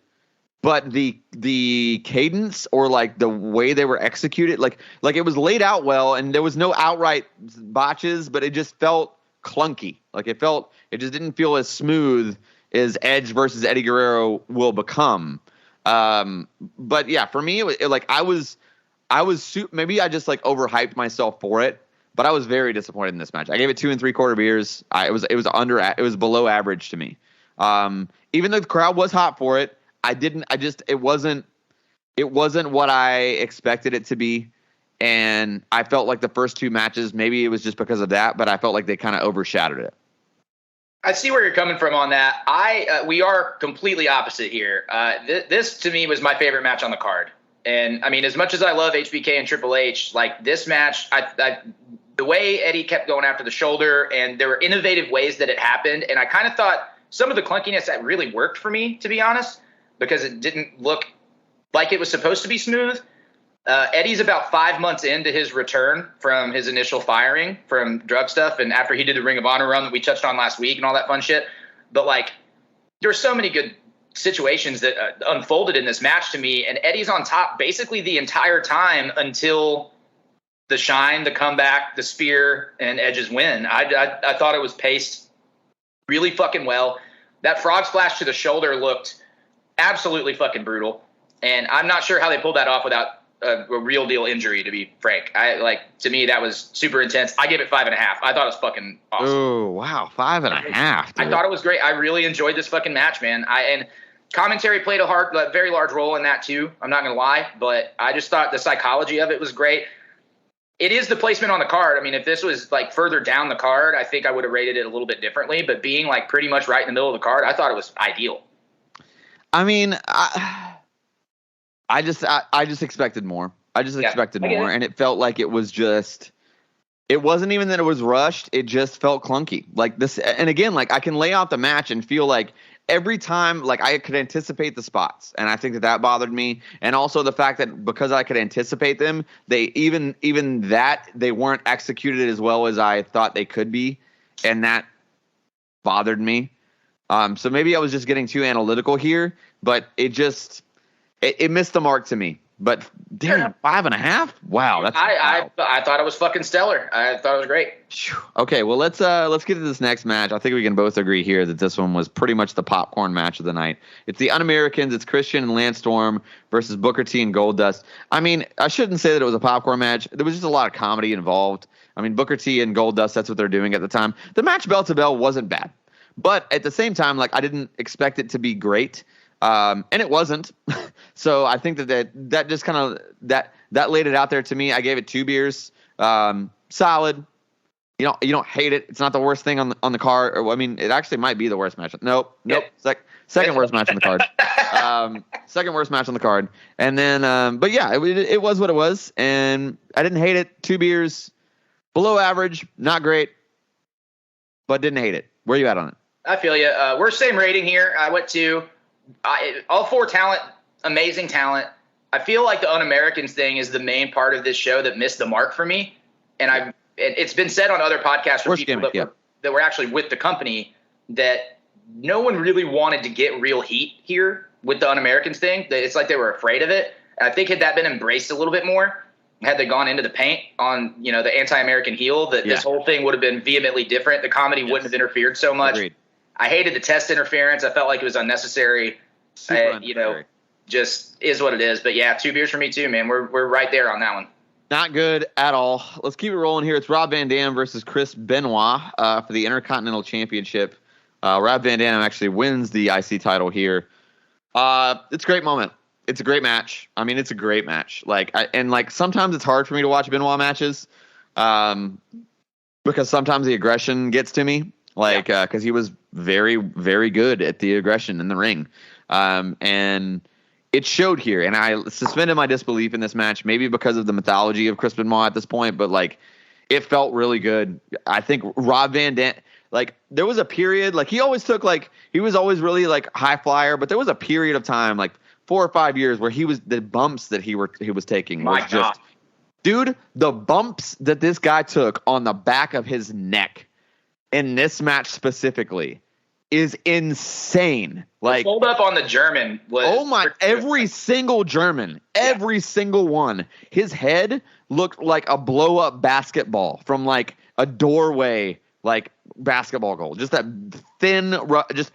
but the cadence or like the way they were executed, like it was laid out well, and there was no outright botches, but it just felt clunky. Like it just didn't feel as smooth as Edge versus Eddie Guerrero will become. But yeah, for me, maybe I just like overhyped myself for it, but I was very disappointed in this match. I gave it 2 3/4 beers. It was below average to me. Even though the crowd was hot for it, it wasn't what I expected it to be. And I felt like the first 2 matches, maybe it was just because of that, but I felt like they kind of overshadowed it. I see where you're coming from on that. We are completely opposite here. This to me was my favorite match on the card. And I mean, as much as I love HBK and Triple H, like this match, the way Eddie kept going after the shoulder, and there were innovative ways that it happened. And I kind of thought some of the clunkiness that really worked for me, to be honest, because it didn't look like it was supposed to be smooth. Eddie's about 5 months into his return from his initial firing from drug stuff, and after he did the Ring of Honor run that we touched on last week and all that fun shit. But like, there were so many good situations that unfolded in this match to me, and Eddie's on top basically the entire time until the shine, the comeback, the spear, and Edge's win. I thought it was paced really fucking well. That frog splash to the shoulder looked absolutely fucking brutal, and I'm not sure how they pulled that off without a real deal injury, to be frank. To me, that was super intense. I gave it 5.5. I thought it was fucking awesome. Oh, wow. 5.5. Dude. I thought it was great. I really enjoyed this fucking match, man. And commentary played a very large role in that too. I'm not going to lie, but I just thought the psychology of it was great. It is the placement on the card. I mean, if this was like further down the card, I think I would have rated it a little bit differently, but being like pretty much right in the middle of the card, I thought it was ideal. I mean, I just expected more. I just expected more, and it felt like it was just. It wasn't even that it was rushed. It just felt clunky. Like this, and again, like I can lay out the match and feel like every time, like I could anticipate the spots, and I think that bothered me. And also the fact that because I could anticipate them, they they weren't executed as well as I thought they could be, and that bothered me. So maybe I was just getting too analytical here, but it just. It missed the mark to me, but damn, 5.5. Wow, that's. I thought it was fucking stellar. I thought it was great. Okay, well let's get to this next match. I think we can both agree here that this one was pretty much the popcorn match of the night. It's the Un-Americans. It's Christian and Landstorm versus Booker T and Goldust. I mean, I shouldn't say that it was a popcorn match. There was just a lot of comedy involved. I mean, Booker T and Goldust. That's what they're doing at the time. The match bell to bell wasn't bad, but at the same time, like I didn't expect it to be great. And it wasn't. So I think that just kind of that laid it out there to me. I gave it 2 beers. Solid. You don't hate it. It's not the worst thing on the card. Or, I mean, it actually might be the worst match. Nope. Second worst match on the card. Second worst match on the card. And then, but yeah, it was what it was, and I didn't hate it. 2 beers, below average, not great, but didn't hate it. Where are you at on it? I feel you. We're same rating here. I went to. All 4 talent, amazing talent. I feel like the Un-Americans thing is the main part of this show that missed the mark for me. And it's been said on other podcasts from people that were actually with the company that no one really wanted to get real heat here with the Un-Americans thing. It's like they were afraid of it. I think had that been embraced a little bit more, had they gone into the paint on, the anti-American heel, that this whole thing would have been vehemently different. The comedy wouldn't have interfered so much. Agreed. I hated the test interference. I felt like it was unnecessary. Just is what it is. But yeah, 2 beers for me too, man. We're right there on that one. Not good at all. Let's keep it rolling here. It's Rob Van Dam versus Chris Benoit for the Intercontinental Championship. Rob Van Dam actually wins the IC title here. It's a great moment. It's a great match. I mean, it's a great match. Sometimes it's hard for me to watch Benoit matches because sometimes the aggression gets to me. Because he was very, very good at the aggression in the ring. And it showed here. And I suspended my disbelief in this match, maybe because of the mythology of Chris Benoit at this point. But, it felt really good. I think Rob Van Dam, there was a period, he always took, he was always really, high flyer. But there was a period of time, 4 or 5 years where the bumps that he was taking was just, dude, the bumps that this guy took on the back of his neck in this match specifically is insane. Hold up on the German was every single German, every single one. His head looked like a blow up basketball from a doorway basketball goal. Just that thin just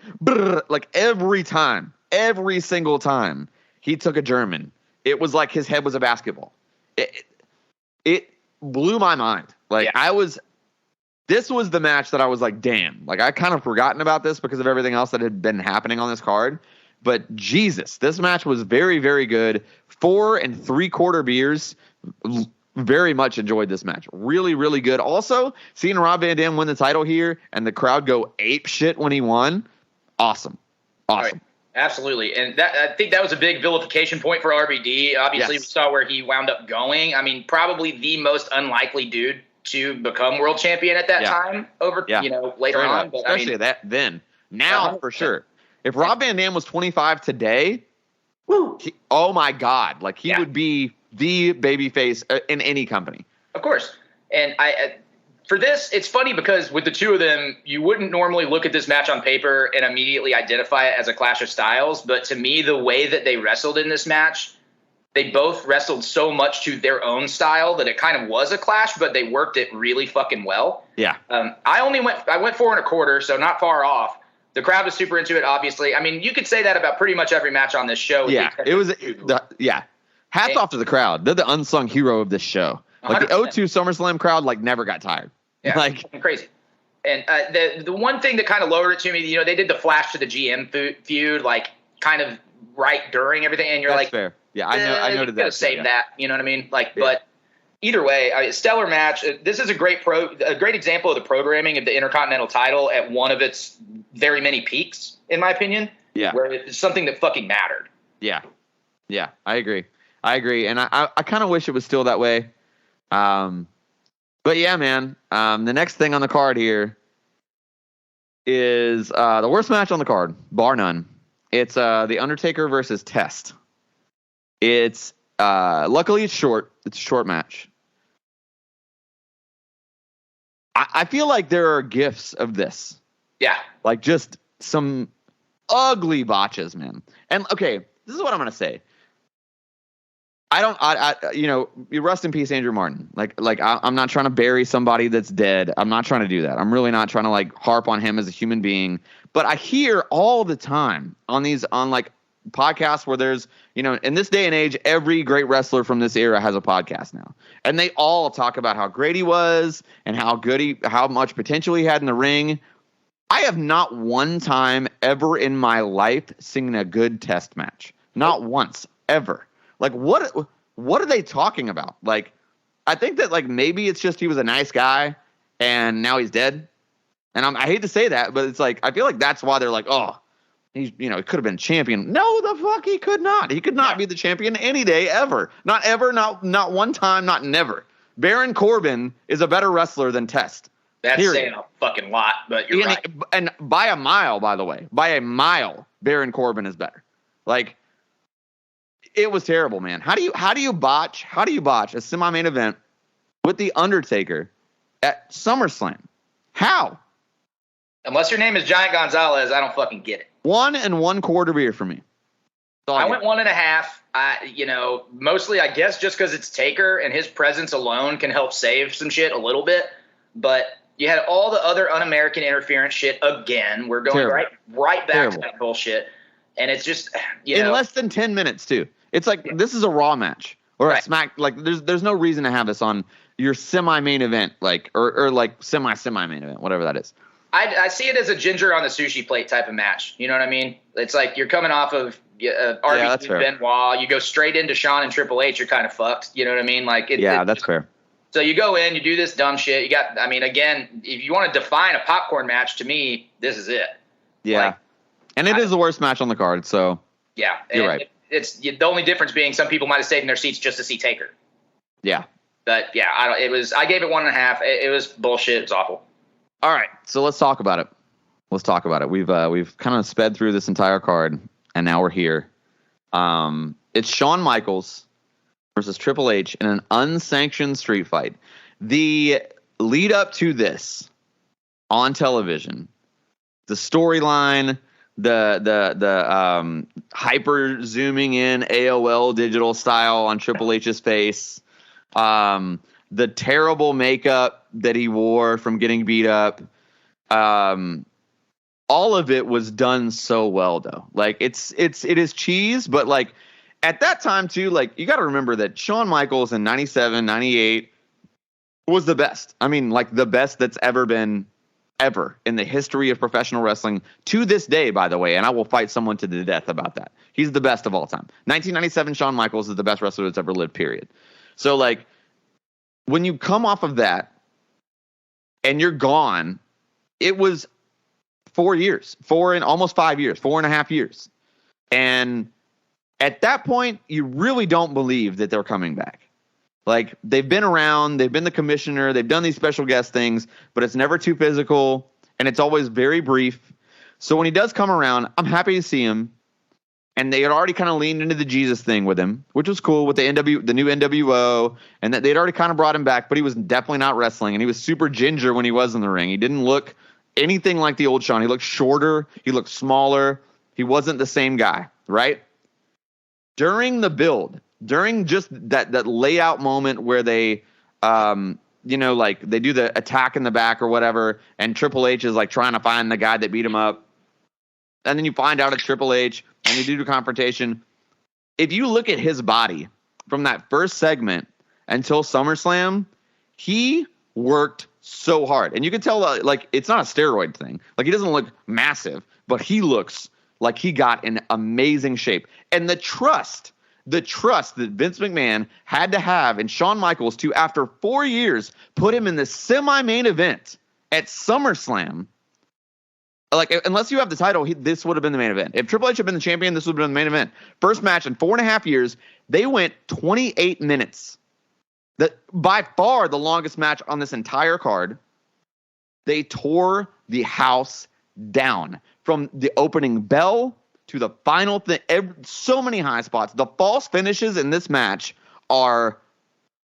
every single time he took a German, it was like his head was a basketball. It blew my mind. This was the match that I was like, damn. I kind of forgotten about this because of everything else that had been happening on this card. But Jesus, this match was very, very good. 4 3/4 beers. Very much enjoyed this match. Really, really good. Also, seeing Rob Van Dam win the title here and the crowd go ape shit when he won. Awesome. Right. Absolutely. And I think that was a big vilification point for RVD. Obviously, we saw where he wound up going. I mean, probably the most unlikely dude to become world champion at that time later on. But, especially that then. Now, for sure. If Rob Van Dam was 25 today, oh my God. He would be the babyface in any company. Of course. And for this, it's funny because with the two of them, you wouldn't normally look at this match on paper and immediately identify it as a clash of styles. But to me, the way that they wrestled in this match, they both wrestled so much to their own style that it kind of was a clash, but they worked it really fucking well. Yeah. I went 4 1/4, so not far off. The crowd was super into it, obviously. I mean, you could say that about pretty much every match on this show. Yeah, it was. Hats off to the crowd. They're the unsung hero of this show. The 02 SummerSlam crowd, never got tired. Yeah, crazy. And the one thing that kind of lowered it to me, they did the flash to the GM feud, kind of right during everything, and you're That's fair. Yeah, I noted that. Save that, you know what I mean? But either way, stellar match. This is a great example of the programming of the Intercontinental title at one of its very many peaks, in my opinion. Yeah, where it's something that fucking mattered. Yeah, I agree, and I kind of wish it was still that way. But yeah, man. The next thing on the card here is the worst match on the card, bar none. It's The Undertaker versus Test. It's luckily it's short. It's a short match. I feel like there are gifs of this. Yeah. Just some ugly botches, man. And okay, this is what I'm gonna say. You rest in peace, Andrew Martin. I'm not trying to bury somebody that's dead. I'm not trying to do that. I'm really not trying to harp on him as a human being. But I hear all the time on podcasts where there's, in this day and age, every great wrestler from this era has a podcast now. And they all talk about how great he was and how much potential he had in the ring. I have not one time ever in my life seen a good Test match. Not once, ever. What are they talking about? I think that maybe it's just he was a nice guy and now he's dead. And I hate to say that, but it's I feel like that's why they're oh, he's, he could have been champion. No, the fuck he could not. He could not be the champion any day ever. Not ever, not one time, not never. Baron Corbin is a better wrestler than Test. That's saying a fucking lot, but you're right. And by a mile, by the way. By a mile, Baron Corbin is better. It was terrible, man. How do you botch a semi-main event with The Undertaker at SummerSlam? How? Unless your name is Giant Gonzalez, I don't fucking get it. 1 1/4 beer for me. I went 1.5. Mostly I guess just because it's Taker and his presence alone can help save some shit a little bit. But you had all the other un-American interference shit again. We're going right back to that bullshit. And it's just, in less than 10 minutes too. It's like this is a Raw match or a Smack. Like there's no reason to have this on your semi-main event, like or like semi-main event, whatever that is. I see it as a ginger on the sushi plate type of match. You know what I mean? It's like you're coming off of RVD Benoit. You go straight into Shawn and Triple H. You're kind of fucked. You know what I mean? Like that's fair. So you go in, you do this dumb shit. Again, if you want to define a popcorn match, to me, this is it. Yeah. And it is the worst match on the card, so yeah, you're right. It's the only difference being some people might have stayed in their seats just to see Taker. Yeah, but yeah, I gave it 1.5. It was bullshit. It was awful. All right, so let's talk about it. We've kind of sped through this entire card, and now we're here. It's Shawn Michaels versus Triple H in an unsanctioned street fight. The lead up to this on television, the storyline. The hyper zooming in AOL digital style on Triple H's face, the terrible makeup that he wore from getting beat up, all of it was done so well though. Like it is cheese, but like at that time too, like you got to remember that Shawn Michaels in 97, 98 was the best. I mean, like the best that's ever been. Ever in the history of professional wrestling to this day, by the way, and I will fight someone to the death about that. He's the best of all time. 1997 Shawn Michaels is the best wrestler that's ever lived, period. So, like, when you come off of that and you're gone, it was 4 years, almost 5 years, 4.5 years. And at that point, you really don't believe that they're coming back. Like, they've been around, they've been the commissioner, they've done these special guest things, but it's never too physical, and it's always very brief. So when he does come around, I'm happy to see him. And they had already kind of leaned into the Jesus thing with him, which was cool with the new NWO, and that they'd already kind of brought him back, but he was definitely not wrestling, and he was super ginger when he was in the ring. He didn't look anything like the old Shawn. He looked shorter, he looked smaller, he wasn't the same guy, right? During the build, during just that layout moment where they, like they do the attack in the back or whatever, and Triple H is like trying to find the guy that beat him up, and then you find out it's Triple H, and you do the confrontation. If you look at his body from that first segment until SummerSlam, he worked so hard, and you can tell like it's not a steroid thing. Like he doesn't look massive, but he looks like he got in amazing shape, and the trust that Vince McMahon had to have in Shawn Michaels to, after 4 years, put him in the semi-main event at SummerSlam. Like, unless you have the title, this would have been the main event. If Triple H had been the champion, this would have been the main event. First match in 4.5 years, they went 28 minutes. That by far the longest match on this entire card. They tore the house down from the opening bell to the final thing. So many high spots. The false finishes in this match are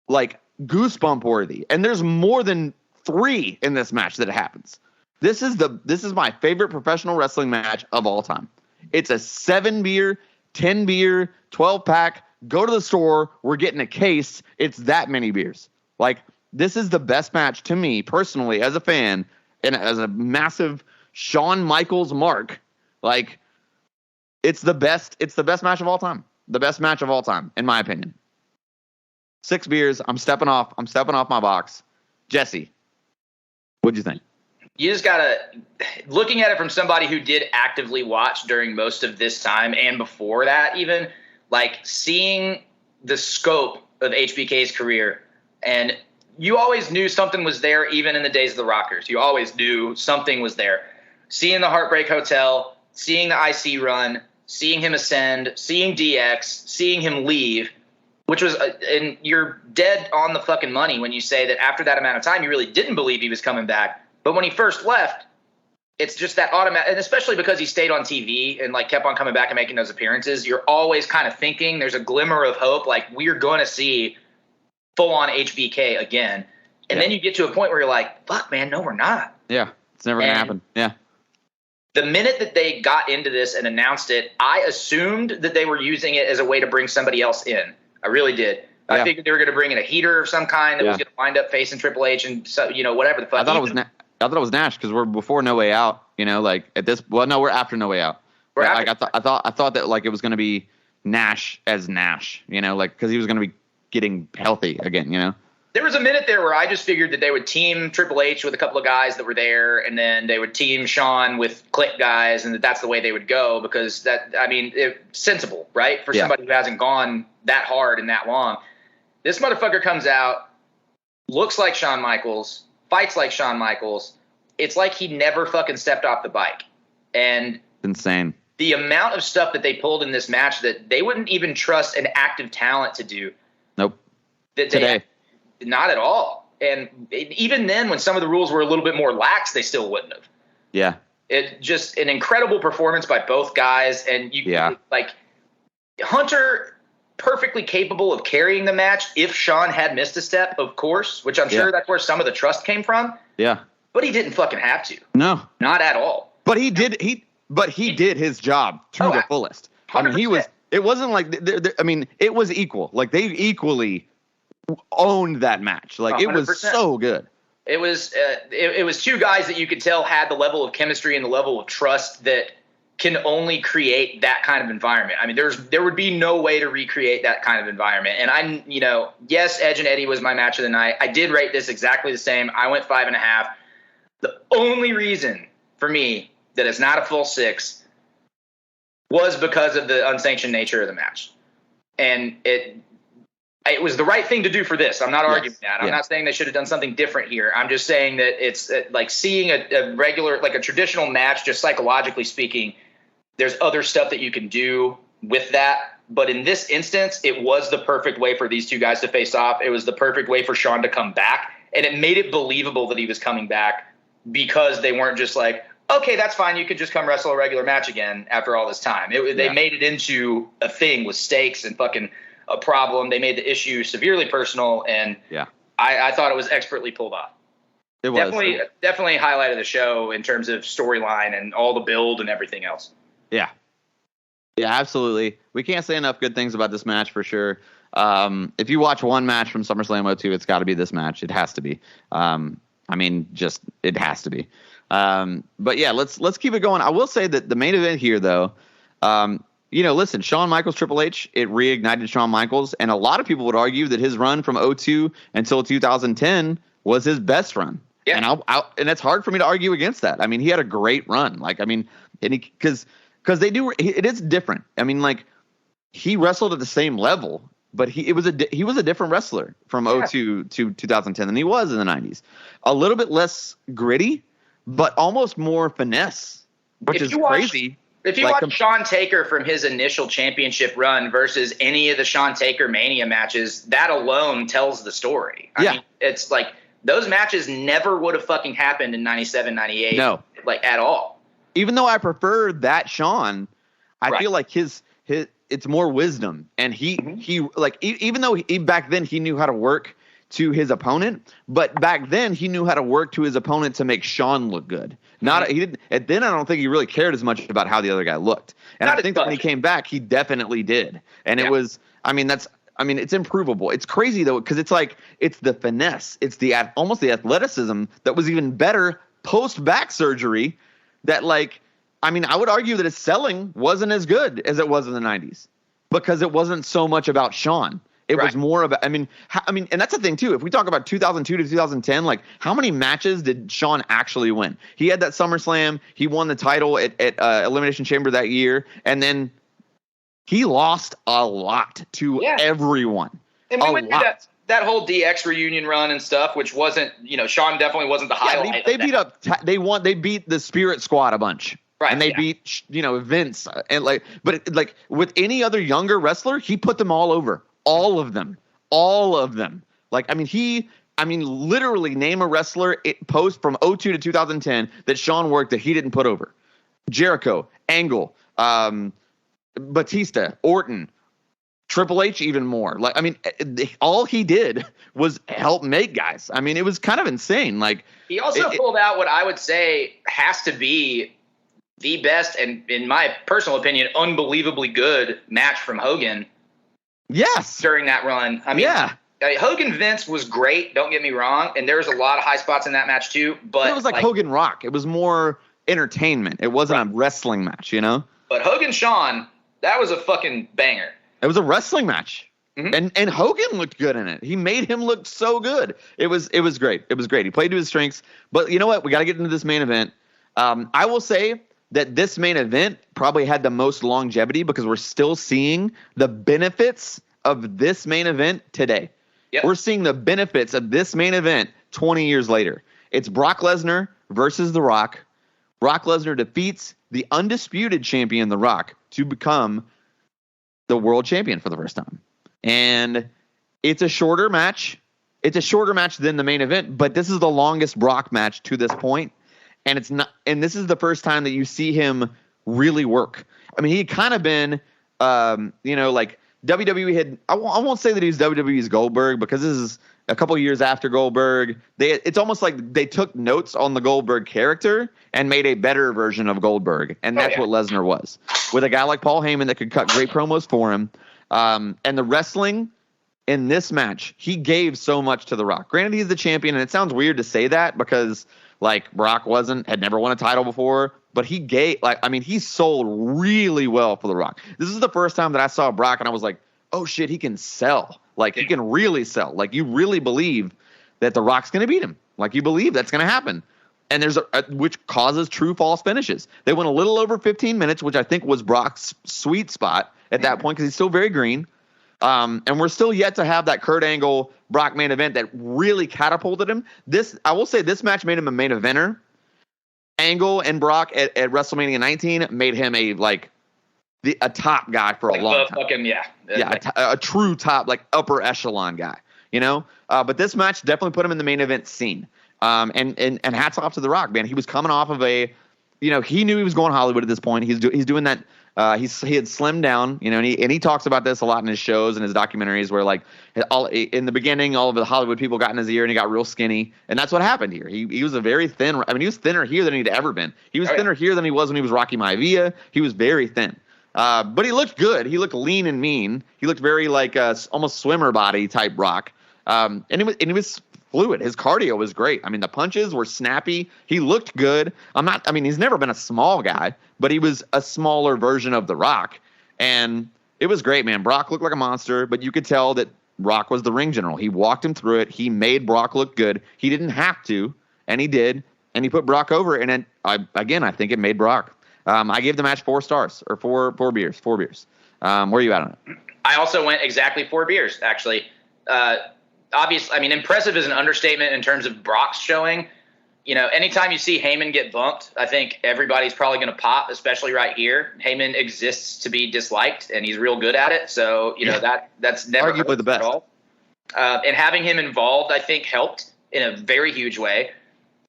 like goosebump worthy, and there's more than 3 in this match that happens. This is my favorite professional wrestling match of all time. It's a 7 beer, 10 beer, 12 pack. Go to the store. We're getting a case. It's that many beers. Like, this is the best match to me personally as a fan and as a massive Shawn Michaels mark. Like, it's the best match of all time. The best match of all time, in my opinion. 6 beers. I'm stepping off my box. Jesse, what'd you think? You just gotta, looking at it from somebody who did actively watch during most of this time and before that even, like seeing the scope of HBK's career, and you always knew something was there even in the days of the Rockers. You always knew something was there. Seeing the Heartbreak Hotel, seeing the IC run, seeing him ascend, seeing DX, seeing him leave, which was, and you're dead on the fucking money when you say that after that amount of time, you really didn't believe he was coming back. But when he first left, it's just that automatic, and especially because he stayed on TV and like kept on coming back and making those appearances, you're always kind of thinking there's a glimmer of hope, like we're going to see full on HBK again. And then you get to a point where you're like, fuck, man, no, we're not. Yeah. It's never going to happen. Yeah. The minute that they got into this and announced it, I assumed that they were using it as a way to bring somebody else in. I really did. Yeah. I figured they were going to bring in a heater of some kind that was going to wind up facing Triple H and whatever the fuck. I thought it was Nash because we're before No Way Out. Like at this. Well, no, we're after No Way Out. I thought that like it was going to be Nash as Nash. Like because he was going to be getting healthy again. There was a minute there where I just figured that they would team Triple H with a couple of guys that were there, and then they would team Shawn with Click guys, and that's the way they would go because it's sensible, right? For somebody who hasn't gone that hard and that long. This motherfucker comes out, looks like Shawn Michaels, fights like Shawn Michaels. It's like he never fucking stepped off the bike. And insane. The amount of stuff that they pulled in this match that they wouldn't even trust an active talent to do. Nope. Today. Not at all. And even then, when some of the rules were a little bit more lax, they still wouldn't have. Yeah. It just an incredible performance by both guys. And Hunter perfectly capable of carrying the match if Shawn had missed a step, of course, which I'm sure that's where some of the trust came from. Yeah. But he didn't fucking have to. No. Not at all. But he did his job to the fullest. 100%. It wasn't like it was equal. Like they equally owned that match. Like 100%. It was so good. It was two guys that you could tell had the level of chemistry and the level of trust that can only create that kind of environment. I mean, there would be no way to recreate that kind of environment. And yes, Edge and Eddie was my match of the night. I did rate this exactly the same. I went 5.5. The only reason for me that it's not a full 6 was because of the unsanctioned nature of the match. And it was the right thing to do for this. I'm not arguing that. I'm not saying they should have done something different here. I'm just saying that it's like seeing a regular, like a traditional match, just psychologically speaking, there's other stuff that you can do with that. But in this instance, it was the perfect way for these two guys to face off. It was the perfect way for Shawn to come back. And it made it believable that he was coming back because they weren't just like, okay, that's fine. You could just come wrestle a regular match again after all this time. They made it into a thing with stakes and fucking a problem. They made the issue severely personal, and I thought it was expertly pulled off. It was definitely highlight of the show in terms of storyline and all the build and everything else. Yeah, absolutely. We can't say enough good things about this match for sure. If you watch one match from SummerSlam 02, it's got to be this match. It has to be. It has to be. But yeah, let's keep it going. I will say that the main event here, though. Listen, Shawn Michaels, Triple H, it reignited Shawn Michaels, and a lot of people would argue that his run from 2002 until 2010 was his best run. Yeah. And it's hard for me to argue against that. I mean, he had a great run. Because it is different. I mean, like he wrestled at the same level, but he was a different wrestler from 2002 to 2010 than he was in the 90s. A little bit less gritty, but almost more finesse, which is crazy. If you watch Shawn Taker from his initial championship run versus any of the Shawn Taker Mania matches, that alone tells the story. I mean, it's like those matches never would have fucking happened in 97, 98. No. Like at all. Even though I prefer that Shawn, I feel like his it's more wisdom. And he like even though back then he knew how to work to his opponent, but back then he knew how to work to his opponent to make Shawn look good. He didn't. And then I don't think he really cared as much about how the other guy looked. And I think that when he came back, he definitely did. And it was. It's improvable. It's crazy though because it's the finesse. It's almost the athleticism that was even better post back surgery. That I would argue that his selling wasn't as good as it was in the 90s because it wasn't so much about Shawn. It was more about, and that's the thing too. If we talk about 2002 to 2010, how many matches did Shawn actually win? He had that SummerSlam. He won the title at Elimination Chamber that year, and then he lost a lot to everyone. And we went through that whole DX reunion run and stuff, which wasn't, Shawn definitely wasn't the highlight. They beat the Spirit Squad a bunch. Right, and they beat, Vince and but with any other younger wrestler, he put them all over. All of them. Literally name a wrestler post from 2002 to 2010 that Shawn worked that he didn't put over. Jericho, Angle, Batista, Orton, Triple H even more. Like, I mean, all he did was help make guys. I mean, it was kind of insane. Like, he also pulled out what I would say has to be the best and, in my personal opinion, unbelievably good match from Hogan. Yes. During that run. I mean, Hogan Vince was great. Don't get me wrong. And there was a lot of high spots in that match too. But it was like Hogan Rock. It was more entertainment. It wasn't a wrestling match, you know? But Hogan Shawn, that was a fucking banger. It was a wrestling match. Mm-hmm. And Hogan looked good in it. He made him look so good. It was great. It was great. He played to his strengths. But you know what? We got to get into this main event. I will say that this main event probably had the most longevity because we're still seeing the benefits of this main event today. Yep. We're seeing the benefits of this main event 20 years later. It's Brock Lesnar versus The Rock. Brock Lesnar defeats the undisputed champion, The Rock, to become the world champion for the first time. And it's a shorter match. It's a shorter match than the main event, but this is the longest Brock match to this point. And it's not, and this is the first time that you see him really work. I mean, he had kind of been, like WWE had, I won't say that he's WWE's Goldberg because this is a couple years after Goldberg. It's almost like they took notes on the Goldberg character and made a better version of Goldberg. And that's what Lesnar was, with a guy like Paul Heyman that could cut great promos for him. And the wrestling in this match, he gave so much to The Rock. Granted, he's the champion, and it sounds weird to say that because like Brock had never won a title before, but he sold really well for The Rock. This is the first time that I saw Brock and I was like, oh shit, he can sell. Like he can really sell. Like you really believe that The Rock's going to beat him. Like you believe that's going to happen. And there's which causes true false finishes. They went a little over 15 minutes, which I think was Brock's sweet spot at that point because he's still very green. And we're still yet to have that Kurt Angle Brock main event that really catapulted him. I will say this match made him a main eventer. Angle and Brock at WrestleMania 19 made him a top guy for a long time. A true top, like upper echelon guy, you know? But this match definitely put him in the main event scene. And hats off to The Rock, man. He was coming off of he knew he was going Hollywood at this point. He's doing that. He had slimmed down, you know, and he talks about this a lot in his shows and his documentaries where in the beginning, all of the Hollywood people got in his ear and he got real skinny. And that's what happened here. He was a very thin. I mean, he was thinner here than he'd ever been. He was thinner here than he was when he was Rocky Maivia. He was very thin. But he looked good. He looked lean and mean. He looked very like almost swimmer body type Brock. And he was fluid. His cardio was great. I mean, the punches were snappy. He looked good. He's never been a small guy, but he was a smaller version of The Rock. And it was great, man. Brock looked like a monster, but you could tell that Rock was the ring general. He walked him through it. He made Brock look good. He didn't have to, and he did. And he put Brock over. And then, I think it made Brock. I gave the match 4 stars or four beers. 4 beers. Where are you at on it? I also went exactly 4 beers, actually. Obviously, impressive is an understatement in terms of Brock's showing. You know, anytime you see Heyman get bumped, I think everybody's probably going to pop, especially right here. Heyman exists to be disliked, and he's real good at it. So, that's never arguably the best. At all. And having him involved, I think, helped in a very huge way.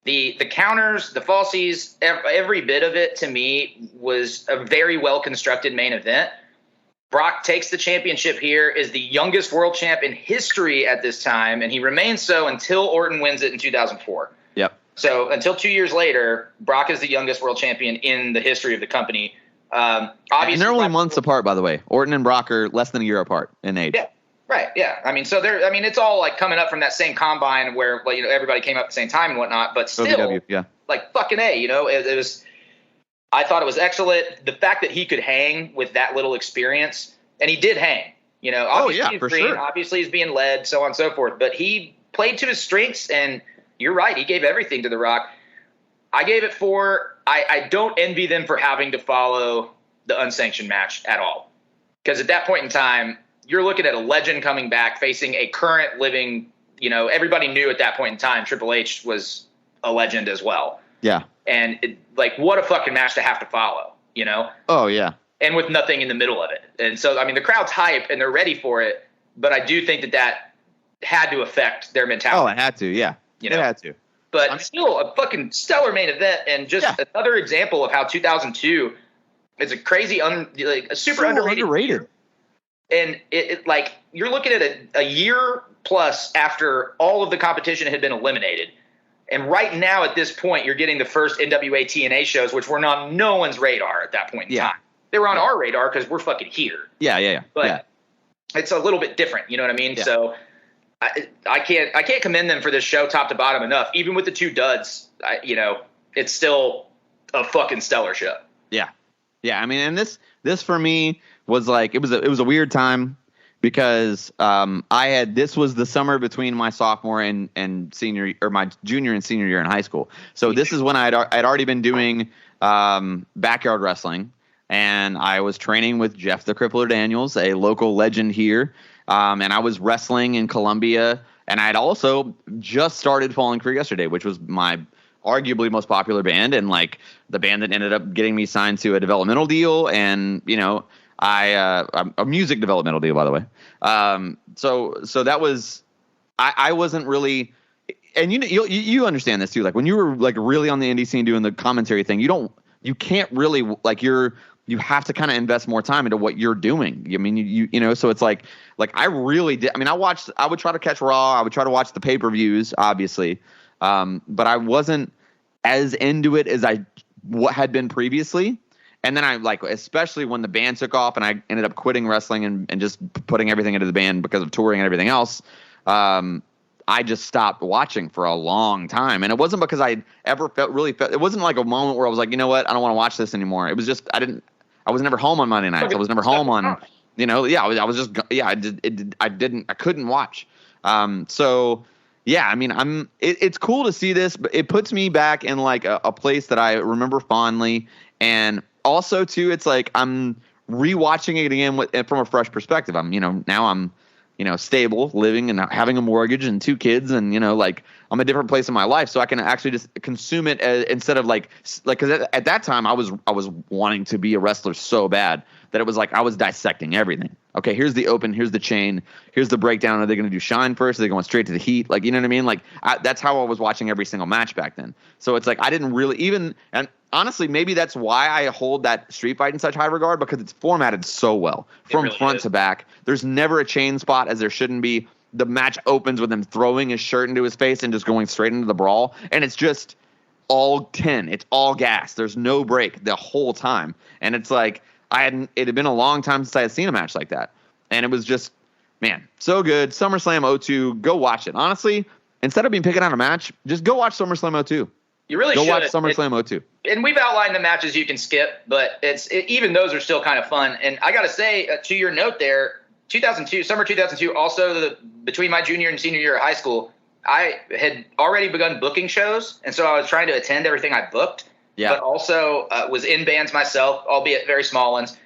The counters, the falsies, every bit of it to me was a very well-constructed main event. Brock takes the championship here, is the youngest world champ in history at this time, and he remains so until Orton wins it in 2004. Yep. So until 2 years later, Brock is the youngest world champion in the history of the company. Obviously, and they're only months apart, by the way. Orton and Brock are less than a year apart in age. Yeah. Right. Yeah. It's all like coming up from that same combine where, everybody came up at the same time and whatnot, but still, yeah. Like fucking A, it was. I thought it was excellent. The fact that he could hang with that little experience, and he did hang. Obviously he's green, obviously he's being led, so on and so forth. But he played to his strengths, and you're right, he gave everything to The Rock. I gave it 4. I don't envy them for having to follow the unsanctioned match at all. Because at that point in time, you're looking at a legend coming back facing a current living, everybody knew at that point in time Triple H was a legend as well. Yeah. And what a fucking match to have to follow, Oh, yeah. And with nothing in the middle of it. And so, the crowd's hype and they're ready for it. But I do think that had to affect their mentality. Oh, it had to, yeah. It had to. But still a fucking stellar main event. And just another example of how 2002 is a crazy, a super underrated. And it like you're looking at a year plus after all of the competition had been eliminated. And right now at this point, you're getting the first NWA TNA shows, which were on no one's radar at that point in time. They were on our radar because we're fucking here. Yeah. But it's a little bit different. You know what I mean? Yeah. So I can't commend them for this show top to bottom enough. Even with the 2 duds, it's still a fucking stellar show. Yeah. I mean, and this for me was like, it was a weird time because this was the summer between my sophomore and senior, or my junior and senior year in high school. So this is when I'd already been doing backyard wrestling, and I was training with Jeff the Crippler Daniels, a local legend here, and I was wrestling in Columbia, and I'd also just started Falling Creek yesterday, which was my arguably most popular band, and like the band that ended up getting me signed to a developmental deal, and a music developmental deal, by the way. So that was, I wasn't really, and you understand this too. Like when you were like really on the indie scene doing the commentary thing, you can't really like you have to kind of invest more time into what you're doing. I mean, you so it's like I really did. I mean, I would try to catch Raw. I would try to watch the pay-per-views, obviously. But I wasn't as into it as I had been previously. And then I especially when the band took off and I ended up quitting wrestling and just putting everything into the band because of touring and everything else. I just stopped watching for a long time. And it wasn't because I ever felt, it wasn't like a moment where I was like, you know what? I don't want to watch this anymore. It was just, I was never home on Monday nights. I was never home on, I couldn't watch. So yeah, I mean, it's cool to see this, but it puts me back in like a place that I remember fondly. And also too, it's like I'm rewatching it again from a fresh perspective. Now I'm stable, living and having a mortgage and 2 kids, and I'm a different place in my life, so I can actually just consume it instead of like because at that time I was wanting to be a wrestler so bad that it was like I was dissecting everything. Okay, here's the open, here's the chain, here's the breakdown. Are they going to do Shine first? Are they going straight to the Heat? Like, you know what I mean? Like that's how I was watching every single match back then. So it's like I didn't really even, and honestly, maybe that's why I hold that street fight in such high regard, because it's formatted so well from really front to back. There's never a chain spot, as there shouldn't be. The match opens with him throwing his shirt into his face and just going straight into the brawl, and it's just all 10. It's all gas. There's no break the whole time, and it's like it had been a long time since I had seen a match like that, and it was just, man, so good. SummerSlam 02, go watch it. Honestly, instead of being picking out a match, just go watch SummerSlam 02. You really go should watch SummerSlam 02. And we've outlined the matches you can skip, but even those are still kind of fun. And I got to say, to your note there, summer 2002, also between my junior and senior year of high school, I had already begun booking shows, and so I was trying to attend everything I booked. Yeah. But also was in bands myself, albeit very small ones.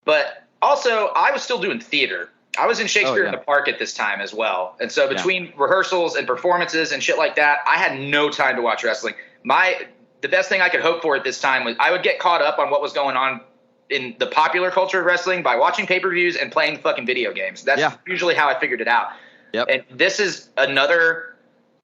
But also, I was still doing theater. I was in Shakespeare in the Park at this time as well. And so between rehearsals and performances and shit like that, I had no time to watch wrestling. The best thing I could hope for at this time was I would get caught up on what was going on in the popular culture of wrestling by watching pay-per-views and playing fucking video games. That's usually how I figured it out. Yep. And this is another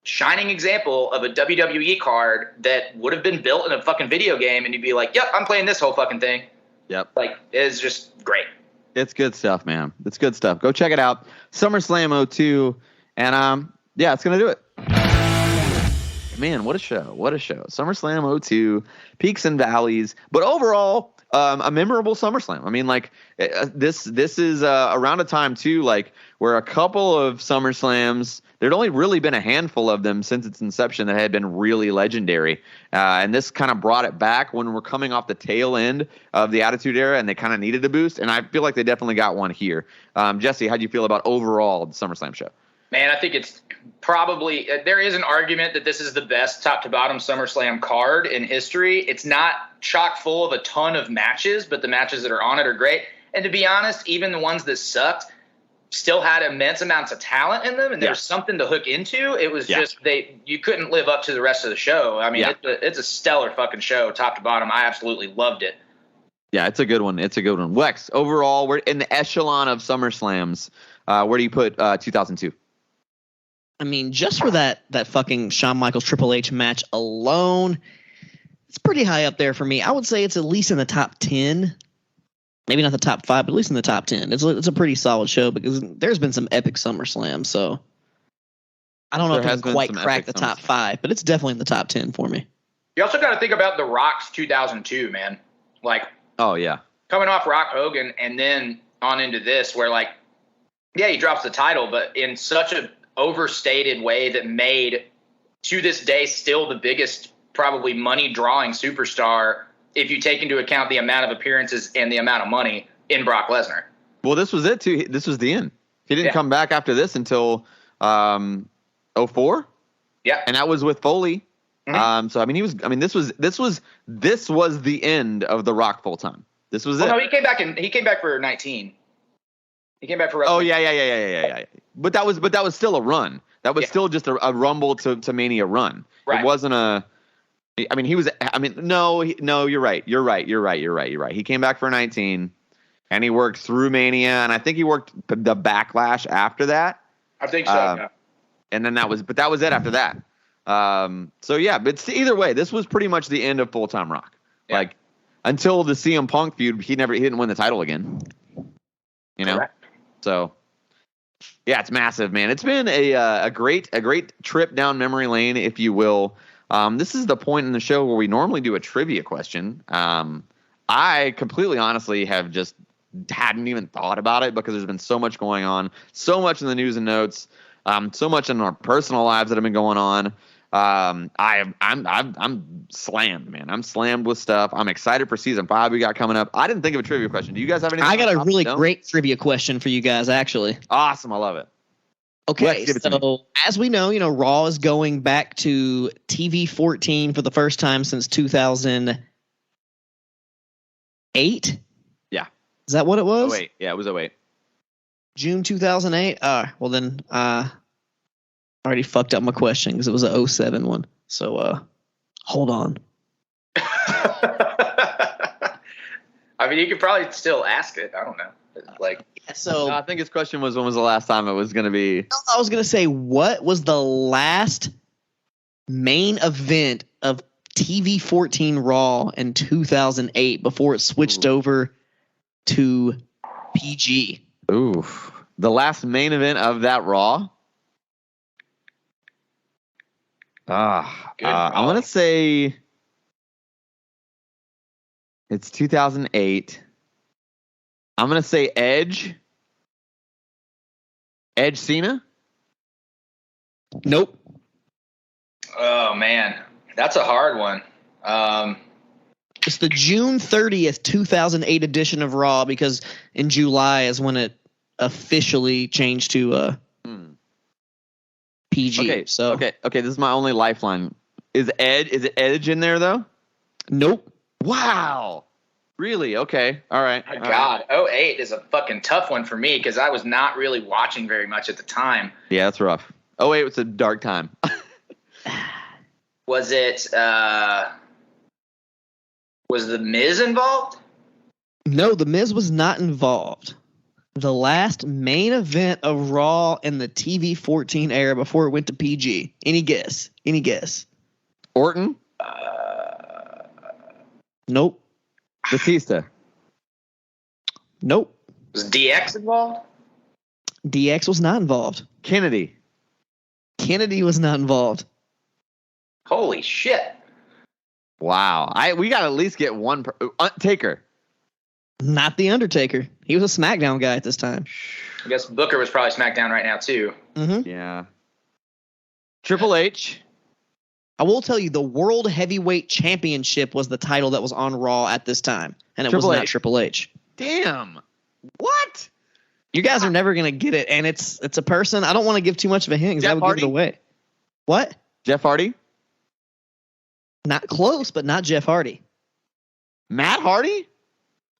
shining example of a WWE card that would have been built in a fucking video game, and you'd be like, yep, I'm playing this whole fucking thing. Yep. Like, it's just great. It's good stuff, man. It's good stuff. Go check it out. SummerSlam 02. And it's going to do it. Man, what a show. What a show. SummerSlam 02, peaks and valleys. But overall, a memorable SummerSlam. I mean, like, this is around a time, too, like, where a couple of SummerSlams, there'd only really been a handful of them since its inception that had been really legendary. And this kind of brought it back when we're coming off the tail end of the Attitude Era, and they kind of needed a boost. And I feel like they definitely got one here. Jesse, how do you feel about overall the SummerSlam show? Man, I think it's probably – there is an argument that this is the best top-to-bottom SummerSlam card in history. It's not chock full of a ton of matches, but the matches that are on it are great. And to be honest, even the ones that sucked still had immense amounts of talent in them, and there was something to hook into. It was just you couldn't live up to the rest of the show. I mean, it's a stellar fucking show, top to bottom. I absolutely loved it. Yeah, it's a good one. It's a good one. Wex, overall, we're in the echelon of SummerSlams. Where do you put 2002? I mean, just for that fucking Shawn Michaels Triple H match alone, it's pretty high up there for me. I would say it's at least in the top 10. maybe not the top 5, but at least in the top 10. It's a pretty solid show because there's been some epic SummerSlam. So I don't know if it can quite crack the top 5, but it's definitely in the top 10 for me. You also got to think about The Rock's 2002, man. Like, oh yeah, coming off Rock Hogan and then on into this, where like, yeah, he drops the title, but in such an overstated way that made, to this day, still the biggest probably money drawing superstar if you take into account the amount of appearances and the amount of money in Brock Lesnar. Well, this was it too. This was the end. He didn't come back after this until 04. Yeah, and that was with Foley. Mm-hmm. So I mean, this was the end of The Rock full time. This was it. No, he came back for 19. He came back for WrestleMania. Oh yeah. But that was still a run. That was still just a Rumble to Mania run. Right. It wasn't a. I mean, he was. I mean, no. You're right. He came back for 19, and he worked through Mania, and I think he worked the Backlash after that. I think so. Yeah. And then that was it after that. So yeah, but either way, this was pretty much the end of full time Rock. Yeah. Like until the CM Punk feud, he didn't win the title again. You know, correct. So yeah, it's massive, man. It's been a great trip down memory lane, if you will. This is the point in the show where we normally do a trivia question. I completely honestly have just hadn't even thought about it because there's been so much going on, so much in the news and notes, so much in our personal lives that have been going on. I'm slammed, man. I'm slammed with stuff. I'm excited for season 5 we got coming up. I didn't think of a trivia question. Do you guys have anything? I got a really great trivia question for you guys, actually. Awesome. I love it. Okay, so as we know, Raw is going back to TV 14 for the first time since 2008. Yeah. Is that what it was? 08. Yeah, it was 08. June 2008? Well then, I already fucked up my question because it was a 07 one. So, hold on. I mean, you could probably still ask it. I don't know. So I think his question was, when was the last time it was going to be? I was going to say, what was the last main event of TV 14 Raw in 2008 before it switched over to PG? Ooh, the last main event of that Raw? I'm going to say it's 2008. I'm going to say Edge Cena? Nope. Oh, man. That's a hard one. It's the June 30th, 2008 edition of Raw because in July is when it officially changed to PG. Okay, this is my only lifeline. Is it Edge in there, though? Nope. Wow. Really? Okay. All right. My God. 08 is a fucking tough one for me because I was not really watching very much at the time. Yeah, that's rough. 08 was a dark time. Was it was The Miz involved? No, The Miz was not involved. The last main event of Raw in the TV 14 era before it went to PG. Any guess? Orton? Nope. Batista? Nope. Was DX involved? DX was not involved. Kennedy was not involved. Holy shit. Wow. We got to at least get one. Taker? Not The Undertaker. He was a SmackDown guy at this time. I guess Booker was probably SmackDown right now, too. Mm-hmm. Yeah. Triple H? I will tell you, the World Heavyweight Championship was the title that was on Raw at this time, and it was not Triple H. Damn. What? You guys are never going to get it, and it's a person. I don't want to give too much of a hint because I would give it away. What? Jeff Hardy? Not close, but not Jeff Hardy. Matt Hardy?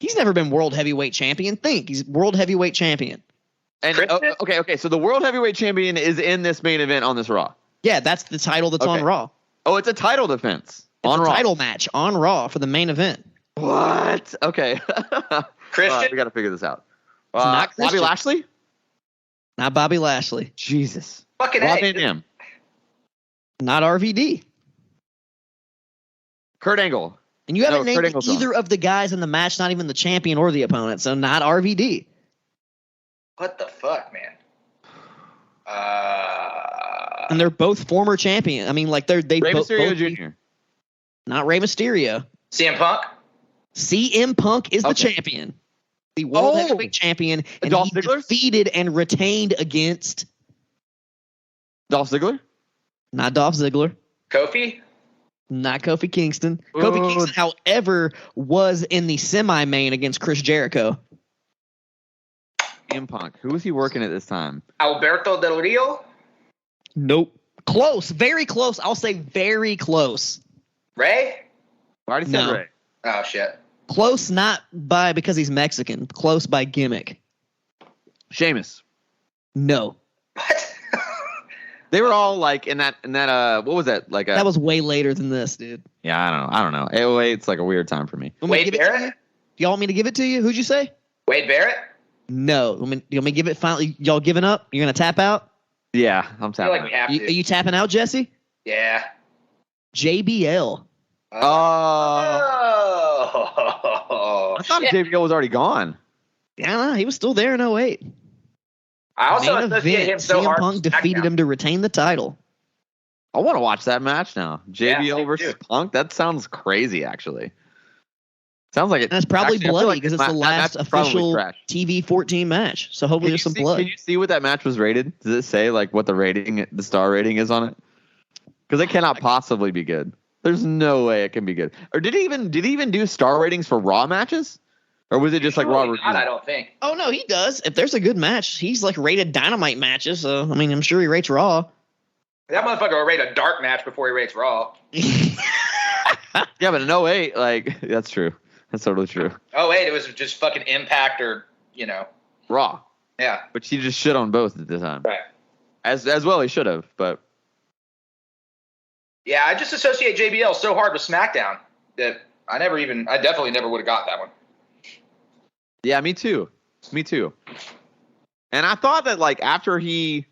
He's never been World Heavyweight Champion. He's World Heavyweight Champion. And okay. So the World Heavyweight Champion is in this main event on this Raw. Yeah, that's the title that's on Raw. Oh, it's a title defense on Raw. Title match on Raw for the main event. What? Okay. Christian? We got to figure this out. Not Bobby Lashley? Not Bobby Lashley. Jesus. Fucking Rob Van Dam. Not RVD. Kurt Angle. And you haven't Kurt named Angle's either of the guys in the match, not even the champion or the opponent, so not RVD. What the fuck, man? And they're both former champion. I mean, like they Rey both Mysterio Jr. Not Rey Mysterio. CM Punk? CM Punk is the champion. The World Heavyweight Champion. And Dolph he Ziggler? defeated and retained against Dolph Ziggler? not Dolph Ziggler. Kofi? Not Kofi Kingston. Kofi Kingston, however, was in the semi-main against Chris Jericho. CM Punk. Who was he working at this time? Alberto Del Rio? Nope. Close. Very close. I'll say very close. Ray? I already said Ray. Oh, shit. Close not by because he's Mexican. Close by gimmick. Sheamus. No. What? They were all like in that what was that? Like That was way later than this, dude. Yeah, I don't know. AOA, it's like a weird time for me. Wade Barrett? Do y'all want me to give it to you? Who'd you say? Wade Barrett? No. You want me to give it finally? Y'all giving up? You're going to tap out? Yeah, I'm I feel like tapping. we have Are to. you tapping out, Jesse? Yeah. JBL. Oh, Oh. I thought JBL was already gone. Yeah, I don't know. He was still there in 08. I also Main associate event, him so CM hard. Punk defeated him to retain the title. I want to watch that match now. JBL me versus too. Punk. That sounds crazy, actually. Sounds like it. And it's probably actually, I feel bloody like because it's that the match last is probably official trash. TV 14 match. So hopefully there's some blood. Can you see what that match was rated? Does it say like what the star rating is on it? Because it cannot possibly be good. There's no way it can be good. Or did he even do star ratings for Raw matches? Or was it just like Raw? Not, I don't think. Oh, no, he does. If there's a good match, he's like rated Dynamite matches. So, I mean, I'm sure he rates Raw. That motherfucker will rate a dark match before he rates Raw. Yeah, but in 08, like that's true. That's totally true. Oh, wait, it was just fucking Impact or, Raw, Yeah. which he just shit on both at the time. Right. As well he should have, but Yeah, I just associate JBL so hard with SmackDown that I definitely never would have got that one. yeah, me too. And I thought that like after he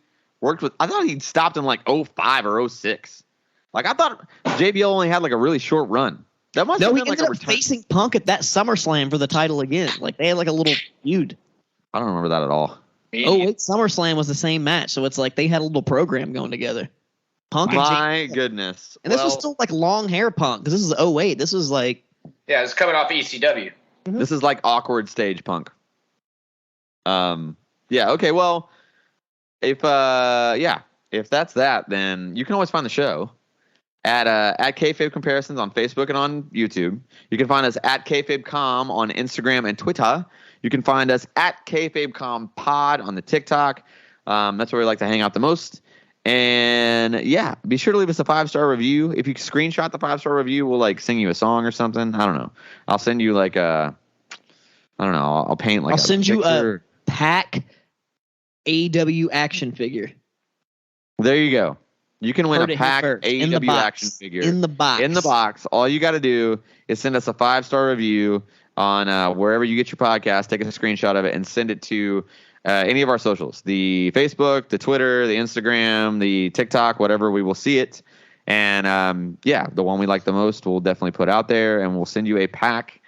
I thought he'd stopped in like 05 or 06. Like I thought JBL only had like a really short run. That must have No, he been like ended a up return. facing Punk at that SummerSlam for the title again. Like, they had like a little feud. I don't remember that at all. Oh, wait, SummerSlam was the same match. So it's like they had a little program going together. Punk and My JBL. goodness. And this was still like long hair Punk because this is 08. This was like. Yeah, it's coming off ECW. This is like awkward stage Punk. Yeah, okay, well, if that's that, then you can always find the show at Kayfabe Comparisons on Facebook and on YouTube. You can find us at KayfabeCom on Instagram and Twitter. You can find us at KayfabeCom Pod on the TikTok. That's where we like to hang out the most. And yeah, be sure to leave us a 5-star review. If you screenshot the 5-star review, we'll like sing you a song or something. I don't know. I'll send you like I'll paint like I'll send you picture. a pack AEW action figure. There you go. You can win Heard a it here pack first. In the AEW box. action figure. In the box. In the box. All you got to do is send us a 5-star review on wherever you get your podcast. Take a screenshot of it and send it to any of our socials. The Facebook, the Twitter, the Instagram, the TikTok, whatever. We will see it. And the one we like the most we'll definitely put out there. And we'll send you a pack.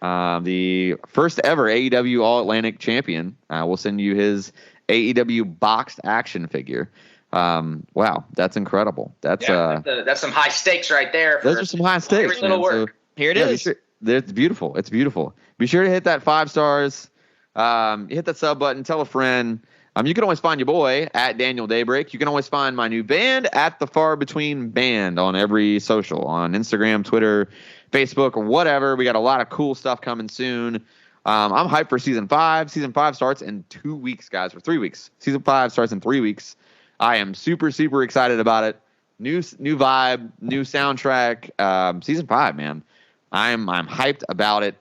The first ever AEW All-Atlantic champion. We'll send you his AEW boxed action figure. Wow, that's incredible. That's some high stakes right there. Those are some high stakes. Every little man. work. So, Here it is. It's beautiful. It's beautiful. Be sure to hit that 5 stars. Hit that sub button. Tell a friend. You can always find your boy at Daniel Daybreak. You can always find my new band at The Far Between Band on every social, on Instagram, Twitter, Facebook, or whatever. We got a lot of cool stuff coming soon. I'm hyped for season 5. Season 5 starts in 2 weeks, guys, or 3 weeks. Season 5 starts in 3 weeks. I am super, super excited about it. New vibe, new soundtrack. Season 5, man. I'm hyped about it.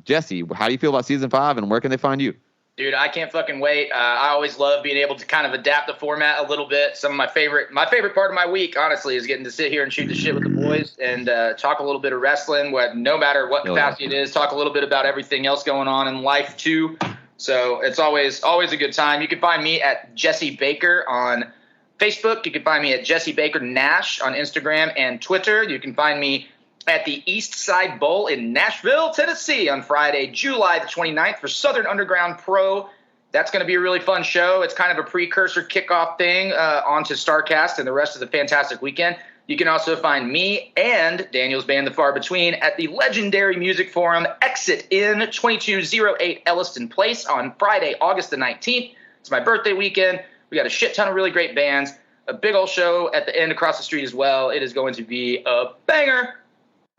Jesse, how do you feel about season 5, and where can they find you? Dude, I can't fucking wait. I always love being able to kind of adapt the format a little bit. Some of my favorite part of my week, honestly, is getting to sit here and shoot the shit with the boys and talk a little bit of wrestling, no matter what capacity it is. Talk a little bit about everything else going on in life too. So it's always a good time. You can find me at Jesse Baker on Facebook. You can find me at Jesse Baker Nash on Instagram and Twitter. You can find me at the East Side Bowl in Nashville, Tennessee on Friday, July the 29th for Southern Underground Pro. That's going to be a really fun show. It's kind of a precursor kickoff thing onto StarCast and the rest of the fantastic weekend. You can also find me and Daniel's band, The Far Between, at the legendary music forum Exit in 2208 Elliston Place on Friday, August the 19th. It's my birthday weekend. We got a shit ton of really great bands, a big old show at the end across the street as well. It is going to be a banger.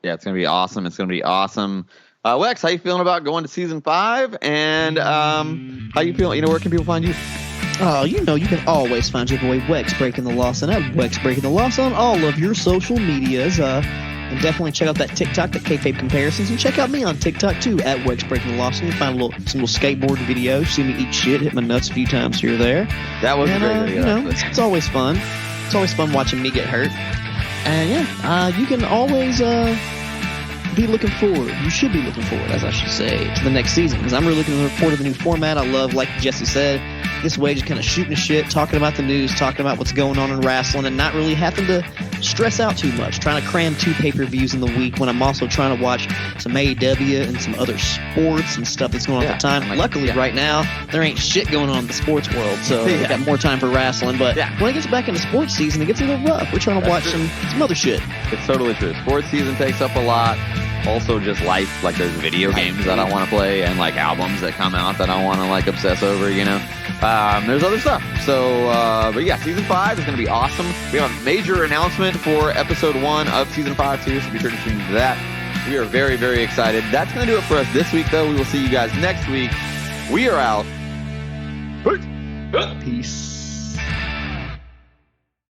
Yeah, it's going to be awesome. It's going to be awesome. Wex, how you feeling about going to season 5? And how you feeling? Where can people find you? Oh, you can always find your boy Wex Breaking the Lawson at Wex Breaking the Lawson on all of your social medias. And definitely check out that TikTok, the kayfabe comparisons, and check out me on TikTok too at Wex Breaking the Lawson. You find some little skateboard videos, see me eat shit, hit my nuts a few times here or there. That was a great video. It's always fun. It's always fun watching me get hurt. And you can always be looking forward. You should be looking forward, as I should say, to the next season, because I'm really looking forward to the new format. I love, like Jesse said, this way just kind of shooting the shit, talking about the news, talking about what's going on in wrestling, and not really having to stress out too much, trying to cram 2 pay-per-views in the week when I'm also trying to watch some AEW and some other sports and stuff that's going on at the time. Luckily, right now, there ain't shit going on in the sports world, so we got more time for wrestling. But when it gets back into sports season, it gets a little rough. We're trying to watch some other shit. It's totally true. Sports season takes up a lot. Also, just life, like there's video games that I want to play and like albums that come out that I want to like obsess over, There's other stuff. So, but yeah, season 5 is going to be awesome. We have a major announcement for episode 1 of season 5 too, so be sure to tune into that. We are very, very excited. That's going to do it for us this week, though. We will see you guys next week. We are out. Peace.